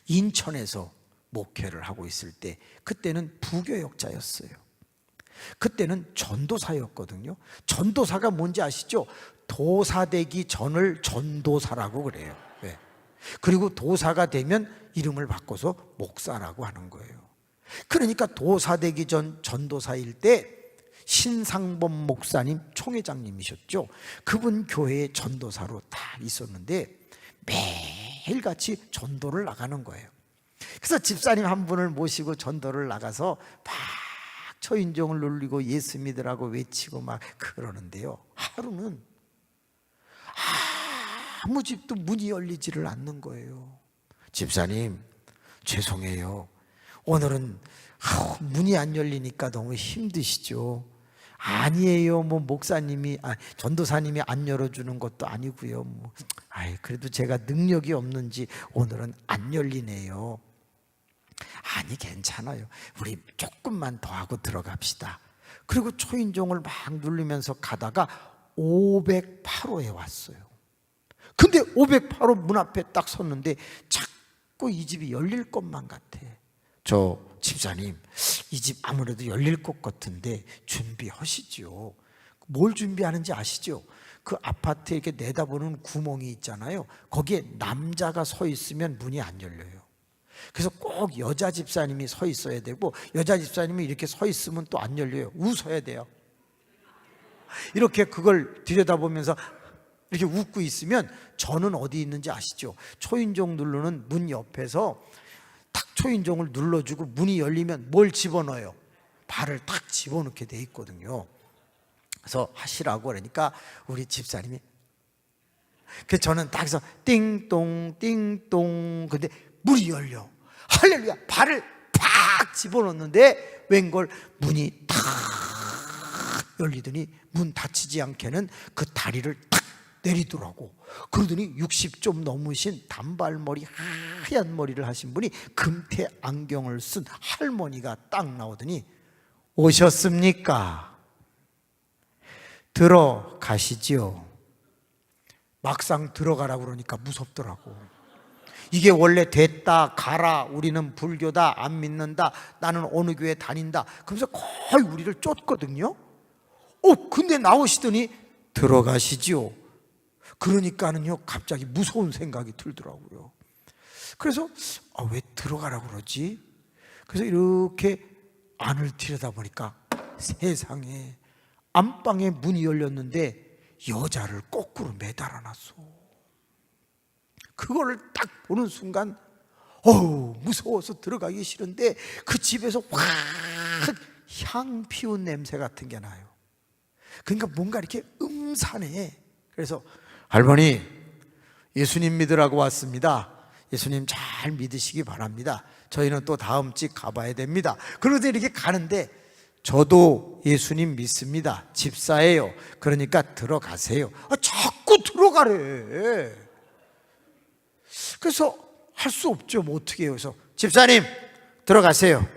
인천에서 목회를 하고 있을 때 그때는 부교역자였어요. 그때는 전도사였거든요. 전도사가 뭔지 아시죠? 도사되기 전을 전도사라고 그래요. 네. 그리고 도사가 되면 이름을 바꿔서 목사라고 하는 거예요. 그러니까 도사되기 전 전도사일 때 신상범 목사님 총회장님이셨죠. 그분 교회에 전도사로 다 있었는데 매일같이 전도를 나가는 거예요. 그래서 집사님 한 분을 모시고 전도를 나가서 막 초인종을 눌리고 예수 믿으라고 외치고 막 그러는데요, 하루는 아무 집도 문이 열리지를 않는 거예요. 집사님, 죄송해요. 오늘은 문이 안 열리니까 너무 힘드시죠? 아니에요. 뭐 목사님이, 전도사님이 안 열어주는 것도 아니고요. 그래도 제가 능력이 없는지 오늘은 안 열리네요. 아니, 괜찮아요. 우리 조금만 더 하고 들어갑시다. 그리고 초인종을 막 누르면서 가다가 508호에 왔어요. 근데 508호 문 앞에 딱 섰는데 자꾸 이 집이 열릴 것만 같아. 저 집사님, 이 집 아무래도 열릴 것 같은데 준비하시죠. 뭘 준비하는지 아시죠? 그 아파트에 이렇게 내다보는 구멍이 있잖아요. 거기에 남자가 서 있으면 문이 안 열려요. 그래서 꼭 여자 집사님이 서 있어야 되고, 여자 집사님이 이렇게 서 있으면 또 안 열려요. 웃어야 돼요. 이렇게 그걸 들여다보면서 이렇게 웃고 있으면 저는 어디 있는지 아시죠? 초인종 누르는 문 옆에서 탁 초인종을 눌러주고 문이 열리면 뭘 집어넣어요? 발을 탁 집어넣게 돼 있거든요. 그래서 하시라고 그러니까 우리 집사님이, 그래서 저는 딱 해서 띵동 띵동, 근데 문이 열려. 할렐루야. 발을 팍 집어넣는데 웬걸 문이 탁 열리더니 문 닫히지 않게는 그 다리를 탁 내리더라고. 그러더니 60 좀 넘으신 단발머리 하얀 머리를 하신 분이 금태 안경을 쓴 할머니가 딱 나오더니, 오셨습니까? 들어가시지요. 막상 들어가라고 그러니까 무섭더라고. 이게 원래 됐다 가라, 우리는 불교다, 안 믿는다, 나는 어느 교회 다닌다, 그러면서 거의 우리를 쫓거든요. 근데 나오시더니 들어가시지요. 그러니까는요, 갑자기 무서운 생각이 들더라고요. 그래서 왜 들어가라고 그러지? 그래서 이렇게 안을 들여다보니까 세상에 안방에 문이 열렸는데 여자를 거꾸로 매달아 놨어. 그거를 딱 보는 순간 어우 무서워서 들어가기 싫은데 그 집에서 확 향 피운 냄새 같은 게 나요. 그러니까 뭔가 이렇게 음산해. 그래서 할머니 예수님 믿으라고 왔습니다. 예수님 잘 믿으시기 바랍니다. 저희는 또 다음 집 가봐야 됩니다. 그러다 이렇게 가는데 저도 예수님 믿습니다. 집사예요. 그러니까 들어가세요. 자꾸 들어가래. 그래서 할 수 없죠. 뭐 어떻게 해요. 그래서 집사님 들어가세요.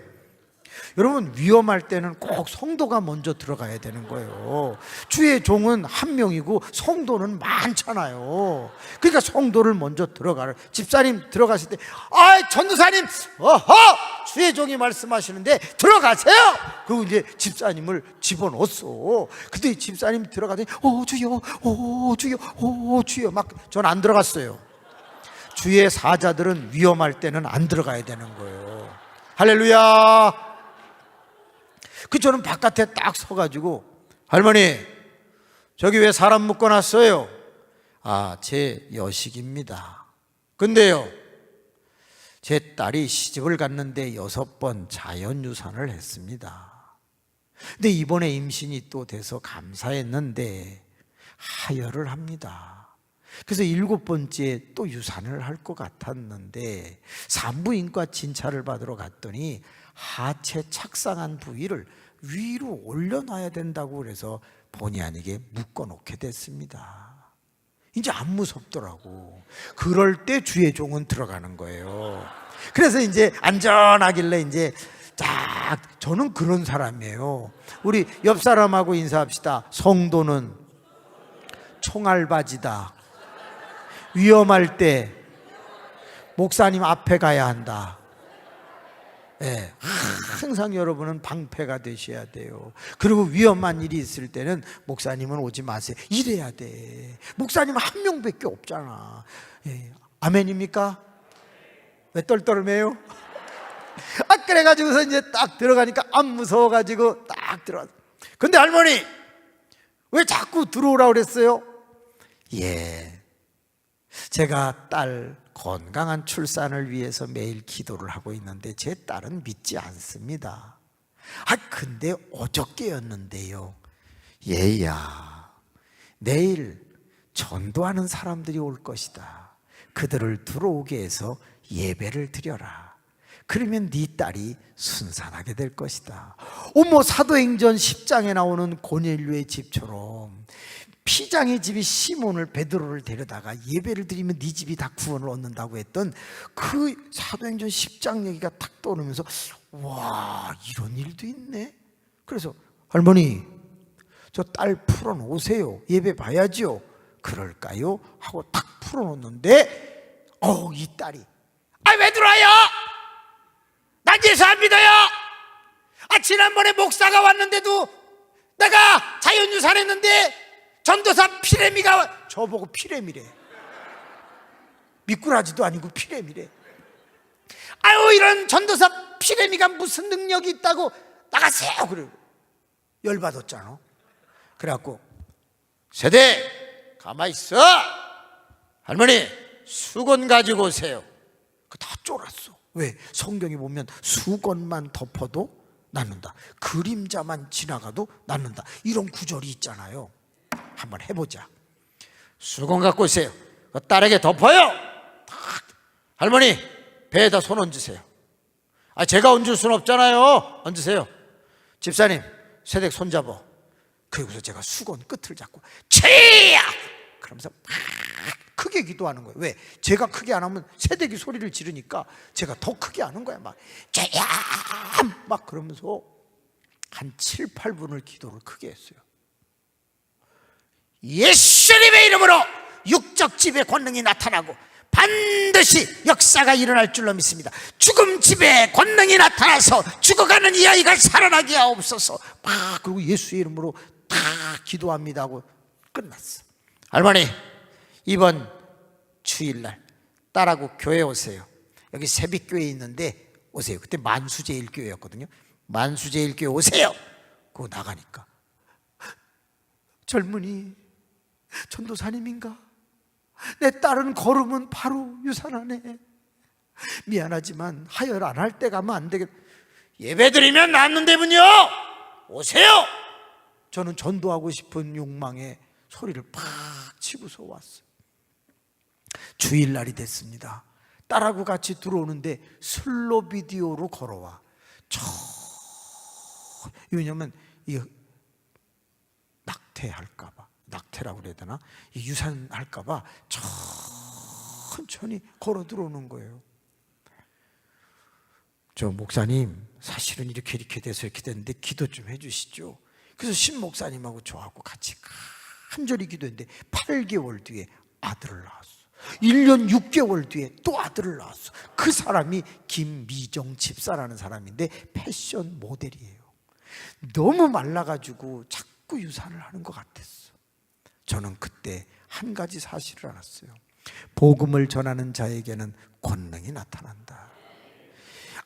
여러분 위험할 때는 꼭 성도가 먼저 들어가야 되는 거예요. 주의 종은 한 명이고 성도는 많잖아요. 그러니까 성도를 먼저 들어가라. 집사님 들어가실 때 전도사님 주의 종이 말씀하시는데 들어가세요. 그리고 이제 집사님을 집어넣었어. 근데 집사님 들어가더니 주여 주여 주여 막 전 안 들어갔어요. 주의 사자들은 위험할 때는 안 들어가야 되는 거예요. 할렐루야. 저는 바깥에 딱 서가지고 할머니 저기 왜 사람 묶어놨어요? 제 여식입니다. 근데요 제 딸이 시집을 갔는데 6번 자연유산을 했습니다. 근데 이번에 임신이 또 돼서 감사했는데 하혈을 합니다. 그래서 7번째 또 유산을 할 것 같았는데 산부인과 진찰을 받으러 갔더니 하체 착상한 부위를 위로 올려놔야 된다고 그래서 본의 아니게 묶어놓게 됐습니다. 이제 안 무섭더라고. 그럴 때 주의 종은 들어가는 거예요. 그래서 이제 안전하길래 이제 저는 그런 사람이에요. 우리 옆 사람하고 인사합시다. 성도는 총알바지다. 위험할 때 목사님 앞에 가야 한다. 네, 항상 여러분은 방패가 되셔야 돼요. 그리고 위험한 일이 있을 때는 목사님은 오지 마세요. 이래야 돼. 목사님은 한 명밖에 없잖아. 네, 아멘입니까? 왜 떨떠름해요? 그래가지고서 이제 딱 들어가니까 안 무서워가지고 딱 들어갔어. 근데 할머니 왜 자꾸 들어오라고 그랬어요? 제가 딸 건강한 출산을 위해서 매일 기도를 하고 있는데 제 딸은 믿지 않습니다. 근데 어저께였는데요. 얘야, 내일 전도하는 사람들이 올 것이다. 그들을 들어오게 해서 예배를 드려라. 그러면 네 딸이 순산하게 될 것이다. 사도행전 10장에 나오는 고넬료의 집처럼 피장의 집이 시몬을 베드로를 데려다가 예배를 드리면 네 집이 다 구원을 얻는다고 했던 그 사도행전 10장 얘기가 탁 떠오르면서 와, 이런 일도 있네. 그래서 할머니 저 딸 풀어놓으세요. 예배 봐야지요. 그럴까요? 하고 탁 풀어놓는데 이 딸이 왜 들어와요? 난 예수 안 믿어요. 지난번에 목사가 왔는데도 내가 자연유산했는데 전도사 피레미가 저보고 피레미래. 미꾸라지도 아니고 피레미래. 이런 전도사 피레미가 무슨 능력이 있다고 나가세요. 그래 열받았잖아. 그래갖고 세대 가만히 있어. 할머니 수건 가지고 오세요. 다 쫄았어. 왜? 성경에 보면 수건만 덮어도 낫는다. 그림자만 지나가도 낫는다. 이런 구절이 있잖아요. 한번 해보자. 수건 갖고 오세요. 딸에게 덮어요. 할머니 배에다 손 얹으세요. 제가 얹을 수는 없잖아요. 얹으세요. 집사님 세댁 손잡어. 그리고서 제가 수건 끝을 잡고 치야 그러면서 막 크게 기도하는 거예요. 왜? 제가 크게 안 하면 세댁이 소리를 지르니까 제가 더 크게 하는 거야. 막 제야 막 그러면서 한 7, 8분을 기도를 크게 했어요. 예수님의 이름으로 육적 집에 권능이 나타나고 반드시 역사가 일어날 줄로 믿습니다. 죽음 집에 권능이 나타나서 죽어가는 이 아이가 살아나게 하옵소서. 그리고 예수의 이름으로 다 기도합니다 하고 끝났어. 할머니 이번 주일날 딸하고 교회 오세요. 여기 새빛교회 있는데 오세요. 그때 만수제일교회였거든요. 만수제일교회 오세요. 그거 나가니까 젊은이 전도사님인가? 내 딸은 걸으면 바로 유산하네. 미안하지만 하혈 안 할 때 가면 안 되겠. 예배드리면 낫는데군요. 오세요. 저는 전도하고 싶은 욕망에 소리를 팍 치고서 왔어요. 주일날이 됐습니다. 딸하고 같이 들어오는데 슬로 비디오로 걸어와. 왜냐면 이 낙태할까봐, 낙태라고 그래야 되나? 이 유산할까봐 천천히 걸어 들어오는 거예요. 저 목사님, 사실은 이렇게 돼서 이렇게 됐는데 기도 좀 해주시죠. 그래서 신 목사님하고 저하고 같이 간절히 기도했는데 8개월 뒤에 아들을 낳았어. 1년 6개월 뒤에 또 아들을 낳았어. 그 사람이 김미정 집사라는 사람인데 패션 모델이에요. 너무 말라가지고 자꾸 유산을 하는 것 같았어. 저는 그때 한 가지 사실을 알았어요. 복음을 전하는 자에게는 권능이 나타난다.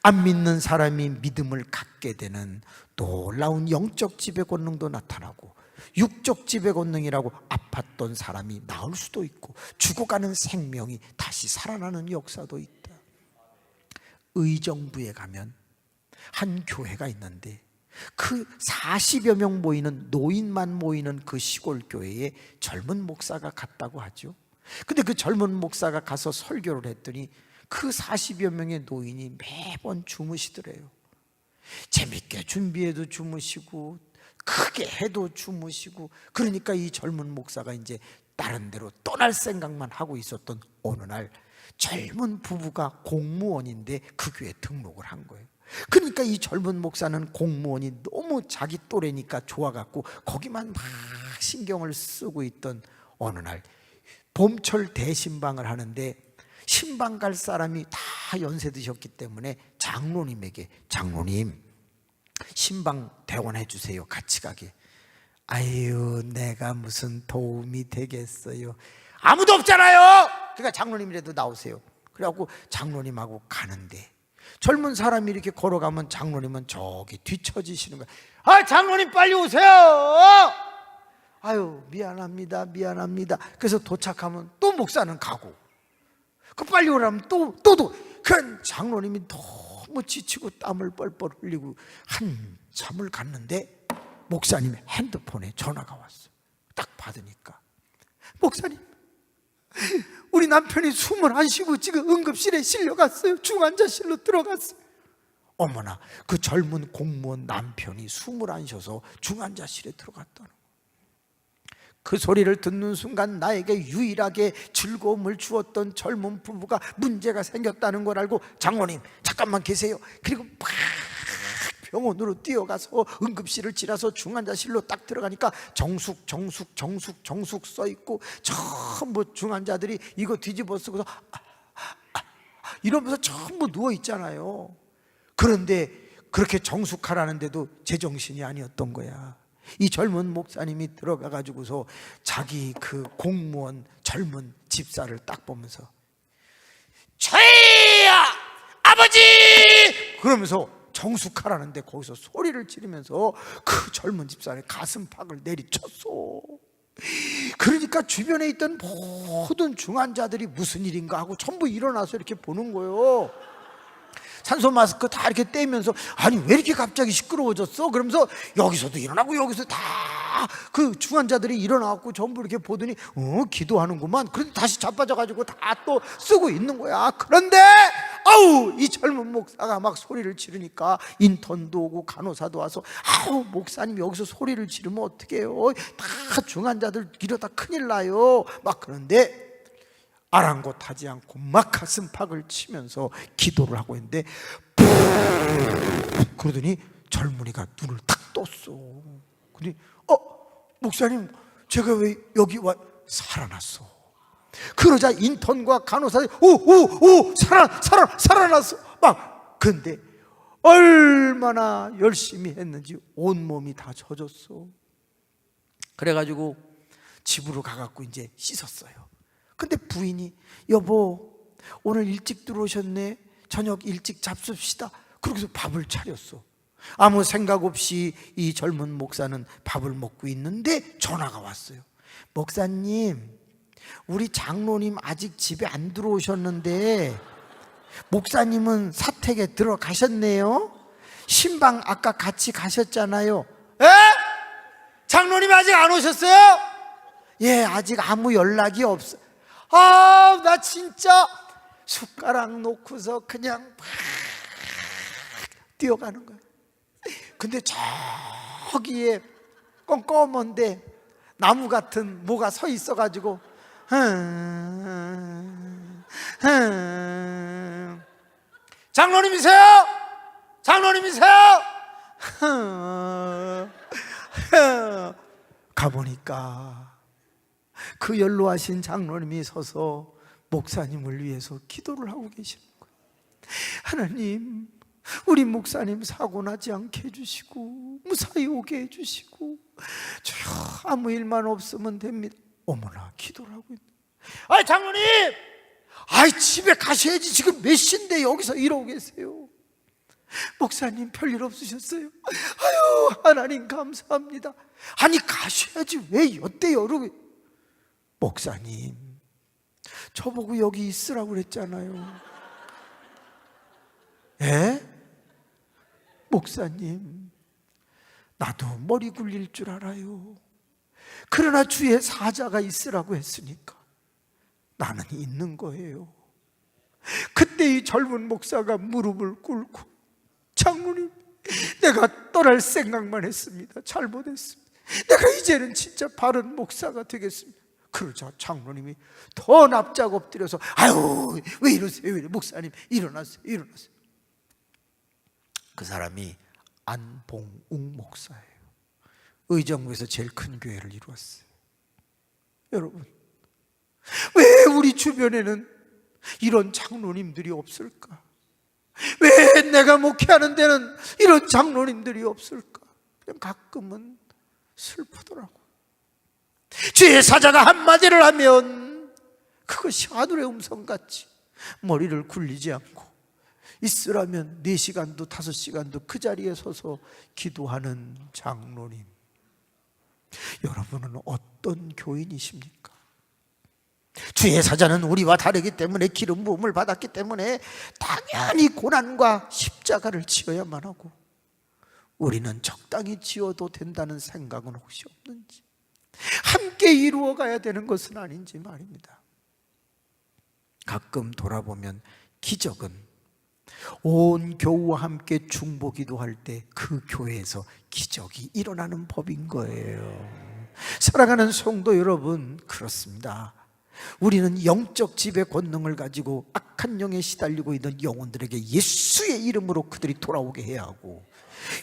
안 믿는 사람이 믿음을 갖게 되는 놀라운 영적 지배 권능도 나타나고, 육적 지배 권능이라고 아팠던 사람이 나을 수도 있고, 죽어가는 생명이 다시 살아나는 역사도 있다. 의정부에 가면 한 교회가 있는데 그 40여 명 모이는, 노인만 모이는 그 시골 교회에 젊은 목사가 갔다고 하죠. 근데 그 젊은 목사가 가서 설교를 했더니 그 40여 명의 노인이 매번 주무시더래요. 재밌게 준비해도 주무시고 크게 해도 주무시고. 그러니까 이 젊은 목사가 이제 다른 데로 떠날 생각만 하고 있었던 어느 날 젊은 부부가 공무원인데 그 교회에 등록을 한 거예요. 그러니까 이 젊은 목사는 공무원이 너무 자기 또래니까 좋아갖고 거기만 막 신경을 쓰고 있던 어느 날 봄철 대신방을 하는데 신방 갈 사람이 다 연세 드셨기 때문에 장로님에게, 장로님 신방 대원해 주세요, 같이 가게. 아유, 내가 무슨 도움이 되겠어요. 아무도 없잖아요. 그러니까 장로님이라도 나오세요. 그래갖고 장로님하고 가는데 젊은 사람이 이렇게 걸어가면 장로님은 저기 뒤처지시는 거야. 아, 장로님 빨리 오세요. 아유, 미안합니다. 그래서 도착하면 또 목사는 가고, 그 빨리 오라면 또. 그 장로님이 너무 지치고 땀을 뻘뻘 흘리고 한참을 갔는데 목사님 핸드폰에 전화가 왔어요. 딱 받으니까, 목사님, 우리 남편이 숨을 안 쉬고 지금 응급실에 실려갔어요. 중환자실로 들어갔어요. 어머나, 그 젊은 공무원 남편이 숨을 안 쉬어서 중환자실에 들어갔다는 거예요. 그 소리를 듣는 순간 나에게 유일하게 즐거움을 주었던 젊은 부부가 문제가 생겼다는 걸 알고, 장로님 잠깐만 계세요. 그리고 막 병원으로 뛰어가서 응급실을 지나서 중환자실로 딱 들어가니까 정숙 써있고 전부 중환자들이 이거 뒤집어 쓰고서 이러면서 전부 누워있잖아요. 그런데 그렇게 정숙하라는데도 제정신이 아니었던 거야. 이 젊은 목사님이 들어가가지고서 자기 그 공무원 젊은 집사를 딱 보면서, 저희야 아버지! 그러면서 정숙하라는데 거기서 소리를 지르면서 그 젊은 집사의 가슴팍을 내리쳤어. 그러니까 주변에 있던 모든 중환자들이 무슨 일인가 하고 전부 일어나서 이렇게 보는 거예요. 산소 마스크 다 이렇게 떼면서, 아니 왜 이렇게 갑자기 시끄러워졌어? 그러면서 여기서도 일어나고 여기서 다 그 중환자들이 일어나고 전부 이렇게 보더니 기도하는구만. 그런데 다시 자빠져가지고 다 또 쓰고 있는 거야. 그런데 아우, 이 젊은 목사가 막 소리를 지르니까 인턴도 오고 간호사도 와서, 아우 목사님 여기서 소리를 지르면 어떡해요? 다 중환자들 이러다 큰일 나요. 막 그런데 아랑곳하지 않고 막 가슴팍을 치면서 기도를 하고 있는데 그러더니 젊은이가 눈을 탁 떴어. 그러더니 목사님, 제가 왜 여기 와? 살아났어. 그러자 인턴과 간호사들이 살아났어. 막. 근데 얼마나 열심히 했는지 온몸이 다 젖었어. 그래가지고 집으로 가갖고 이제 씻었어요. 근데 부인이, 여보 오늘 일찍 들어오셨네, 저녁 일찍 잡수시다. 그러고서 밥을 차렸어. 아무 생각 없이 이 젊은 목사는 밥을 먹고 있는데 전화가 왔어요. 목사님, 우리 장로님 아직 집에 안 들어오셨는데 목사님은 사택에 들어가셨네요. 신방 아까 같이 가셨잖아요. 에? 장로님 아직 안 오셨어요? 예, 아직 아무 연락이 없어. 아, 나 진짜 숟가락 놓고서 그냥 막 뛰어가는 거야. 근데 저기에 껌껌한데 나무 같은 뭐가 서 있어가지고 장로님이세요? 장로님이세요? 가보니까 그 연로하신 장로님이 서서 목사님을 위해서 기도를 하고 계시는 거예요. 하나님, 우리 목사님 사고 나지 않게 해주시고 무사히 오게 해주시고 저 아무 일만 없으면 됩니다. 어머나, 기도를 하고 있네. 아이, 장로님, 아이, 집에 가셔야지. 지금 몇 시인데 여기서 이러고 계세요. 목사님, 별일 없으셨어요? 아유, 하나님 감사합니다. 아니, 가셔야지 왜 여태요? 목사님, 저보고 여기 있으라고 그랬잖아요. 예? 목사님, 나도 머리 굴릴 줄 알아요. 그러나 주의 사자가 있으라고 했으니까 나는 있는 거예요. 그때 이 젊은 목사가 무릎을 꿇고, 장로님, 내가 떠날 생각만 했습니다. 잘못했습니다. 내가 이제는 진짜 바른 목사가 되겠습니다. 그러자 장로님이 더 납작 엎드려서, 아유, 왜 이러세요? 왜 이래? 목사님, 일어나세요. 일어나세요. 그 사람이 안봉웅 목사예요. 의정부에서 제일 큰 교회를 이루었어요. 여러분, 왜 우리 주변에는 이런 장로님들이 없을까? 왜 내가 목회하는 데는 이런 장로님들이 없을까? 그냥 가끔은 슬프더라고. 주의 사자가 한마디를 하면 그것이 하늘의 음성같이 머리를 굴리지 않고 있으라면 4시간도 5시간도 그 자리에 서서 기도하는 장로님. 여러분은 어떤 교인이십니까? 주의 사자는 우리와 다르기 때문에, 기름 부음을 받았기 때문에 당연히 고난과 십자가를 지어야만 하고, 우리는 적당히 지어도 된다는 생각은 혹시 없는지, 함께 이루어가야 되는 것은 아닌지 말입니다. 가끔 돌아보면 기적은 온 교우와 함께 중보기도할 때 그 교회에서 기적이 일어나는 법인 거예요. 사랑하는 성도 여러분, 그렇습니다. 우리는 영적 지배 권능을 가지고 악한 영에 시달리고 있는 영혼들에게 예수의 이름으로 그들이 돌아오게 해야 하고,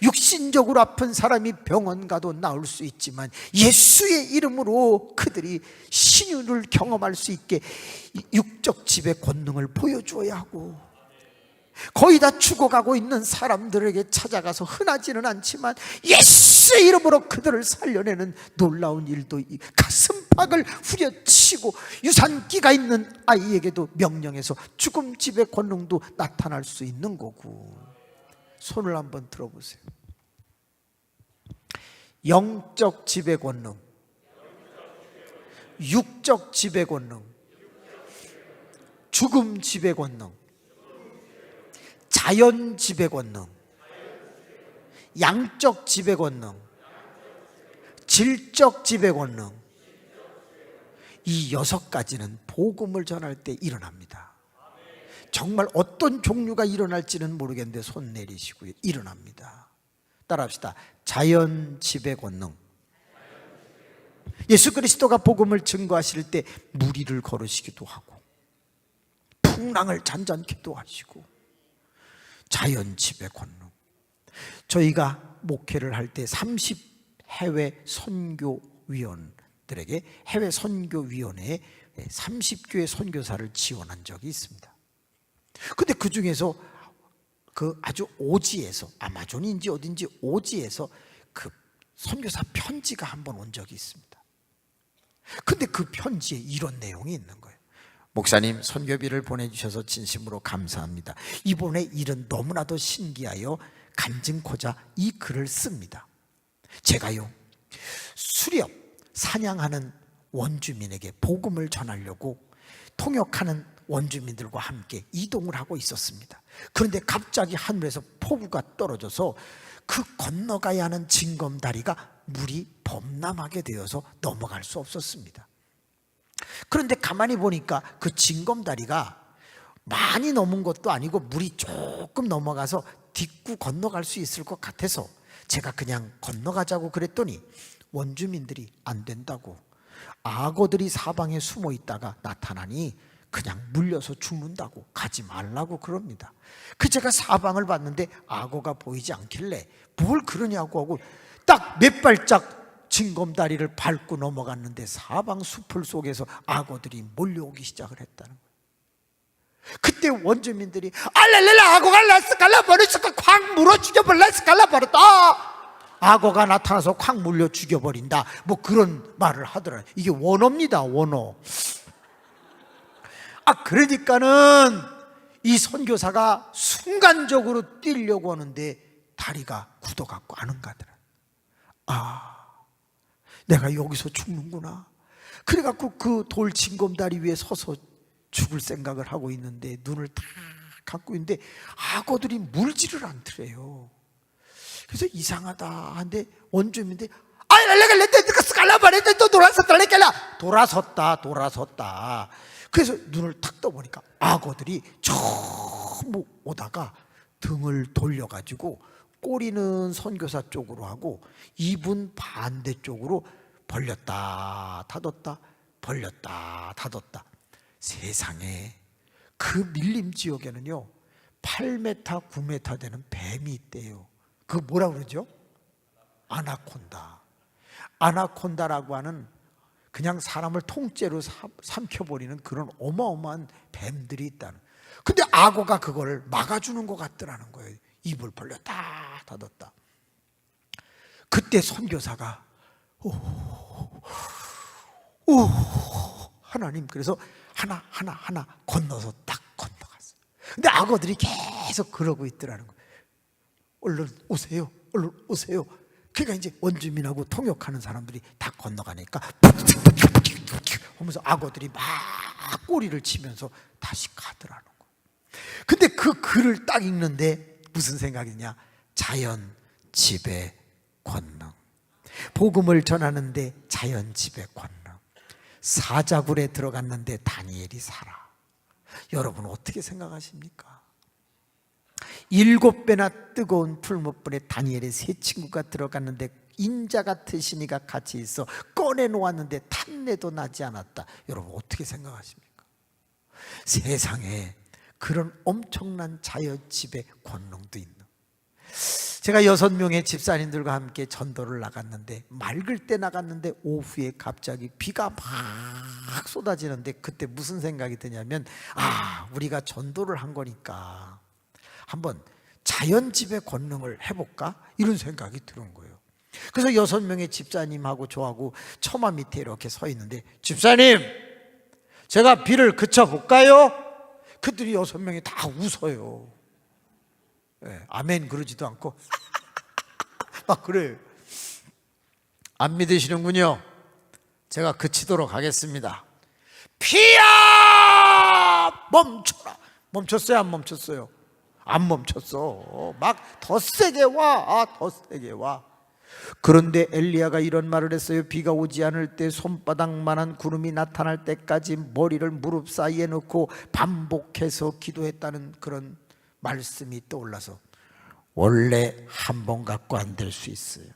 육신적으로 아픈 사람이 병원 가도 나을 수 있지만 예수의 이름으로 그들이 신유를 경험할 수 있게 육적 지배 권능을 보여주어야 하고, 거의 다 죽어가고 있는 사람들에게 찾아가서 흔하지는 않지만 예수의 이름으로 그들을 살려내는 놀라운 일도, 가슴팍을 후려치고 유산기가 있는 아이에게도 명령해서 죽음 지배 권능도 나타날 수 있는 거고. 손을 한번 들어보세요. 영적 지배 권능, 육적 지배 권능, 죽음 지배 권능, 자연 지배 권능, 양적 지배 권능, 질적 지배 권능, 이 6가지는 복음을 전할 때 일어납니다. 정말 어떤 종류가 일어날지는 모르겠는데 손 내리시고요. 일어납니다. 따라합시다. 자연 지배 권능. 예수 그리스도가 복음을 증거하실 때 무리를 걸으시기도 하고 풍랑을 잔잔케도 하시고, 자연 지배 권능. 저희가 목회를 할 때 30 해외 선교위원들에게 해외 선교위원회에 30교회 선교사를 지원한 적이 있습니다. 근데 그 중에서 그 아주 오지에서, 아마존인지 어딘지 오지에서 그 선교사 편지가 한번 온 적이 있습니다. 근데 그 편지에 이런 내용이 있는 거예요. 목사님, 선교비를 보내주셔서 진심으로 감사합니다. 이번에 일은 너무나도 신기하여 간증코자 이 글을 씁니다. 제가요, 수렵 사냥하는 원주민에게 복음을 전하려고 통역하는 원주민들과 함께 이동을 하고 있었습니다. 그런데 갑자기 하늘에서 폭우가 떨어져서 그 건너가야 하는 징검다리가 물이 범람하게 되어서 넘어갈 수 없었습니다. 그런데 가만히 보니까 그 징검다리가 많이 넘은 것도 아니고 물이 조금 넘어가서 딛고 건너갈 수 있을 것 같아서 제가 그냥 건너가자고 그랬더니 원주민들이 안 된다고, 악어들이 사방에 숨어 있다가 나타나니 그냥 물려서 죽는다고, 가지 말라고 그럽니다. 제가 사방을 봤는데 악어가 보이지 않길래 뭘 그러냐고 하고 딱 몇 발짝 징검다리를 밟고 넘어갔는데 사방 숲을 속에서 악어들이 몰려오기 시작을 했다는 거예요. 그때 원주민들이 알랄랄라 악어가 라스칼라 버렸을까, 콱 물어 죽여버려, 스칼라 버렸다, 악어가 나타나서 콱 물려 죽여버린다, 뭐 그런 말을 하더라. 이게 원어입니다, 원어. 그러니까는 이 선교사가 순간적으로 뛰려고 하는데 다리가 굳어갖고 안 가더라. 내가 여기서 죽는구나. 그래갖고 그 돌 징검다리 위에 서서 죽을 생각을 하고 있는데 눈을 딱 감고 있는데 악어들이 물지를 않더래요. 그래서 이상하다 한데 원주민들이 돌아섰다. 그래서 눈을 탁 떠보니까 악어들이 전부 오다가 등을 돌려가지고 꼬리는 선교사 쪽으로 하고 입은 반대쪽으로 벌렸다 닫았다 벌렸다 닫았다. 세상에 그 밀림 지역에는요 8m, 9m 되는 뱀이 있대요. 그 뭐라 그러죠? 아나콘다라고 하는 그냥 사람을 통째로 삼켜버리는 그런 어마어마한 뱀들이 있다는. 근데 악어가 그걸 막아주는 것 같더라는 거예요. 입을 벌렸다 닫았다. 그때 선교사가 하나님, 그래서 하나 건너서 딱 건너갔어요. 근데 악어들이 계속 그러고 있더라는 거예요. 얼른 오세요, 얼른 오세요. 그러니까 이제 원주민하고 통역하는 사람들이 다 건너가니까 하면서 악어들이 막 꼬리를 치면서 다시 가더라는 거예요. 근데 그 글을 딱 읽는데 무슨 생각이냐? 자연 지배 권능. 복음을 전하는데 자연 지배 권능. 사자굴에 들어갔는데 다니엘이 살아. 여러분 어떻게 생각하십니까? 7배나 뜨거운 풀무불에 다니엘의 세 친구가 들어갔는데 인자 같은 신이가 같이 있어 꺼내놓았는데 탄내도 나지 않았다. 여러분 어떻게 생각하십니까? 세상에 그런 엄청난 자연지배 권능도 있는. 제가 6명의 집사님들과 함께 전도를 나갔는데 맑을 때 나갔는데 오후에 갑자기 비가 막 쏟아지는데 그때 무슨 생각이 드냐면 우리가 전도를 한 거니까 한번 자연지배 권능을 해볼까? 이런 생각이 드는 거예요. 그래서 6명의 집사님하고 저하고 처마 밑에 이렇게 서 있는데, 집사님 제가 비를 그쳐볼까요? 그들이 6명이 다 웃어요. 네, 아멘 그러지도 않고 막 그래요. 안 믿으시는군요. 제가 그치도록 하겠습니다. 비야 멈춰라. 멈췄어요, 안 멈췄어요? 안 멈췄어. 막 더 세게 와, 더 세게 와. 그런데 엘리야가 이런 말을 했어요. 비가 오지 않을 때 손바닥만한 구름이 나타날 때까지 머리를 무릎 사이에 넣고 반복해서 기도했다는 그런 말씀이 떠올라서 원래 한 번 갖고 안 될 수 있어요.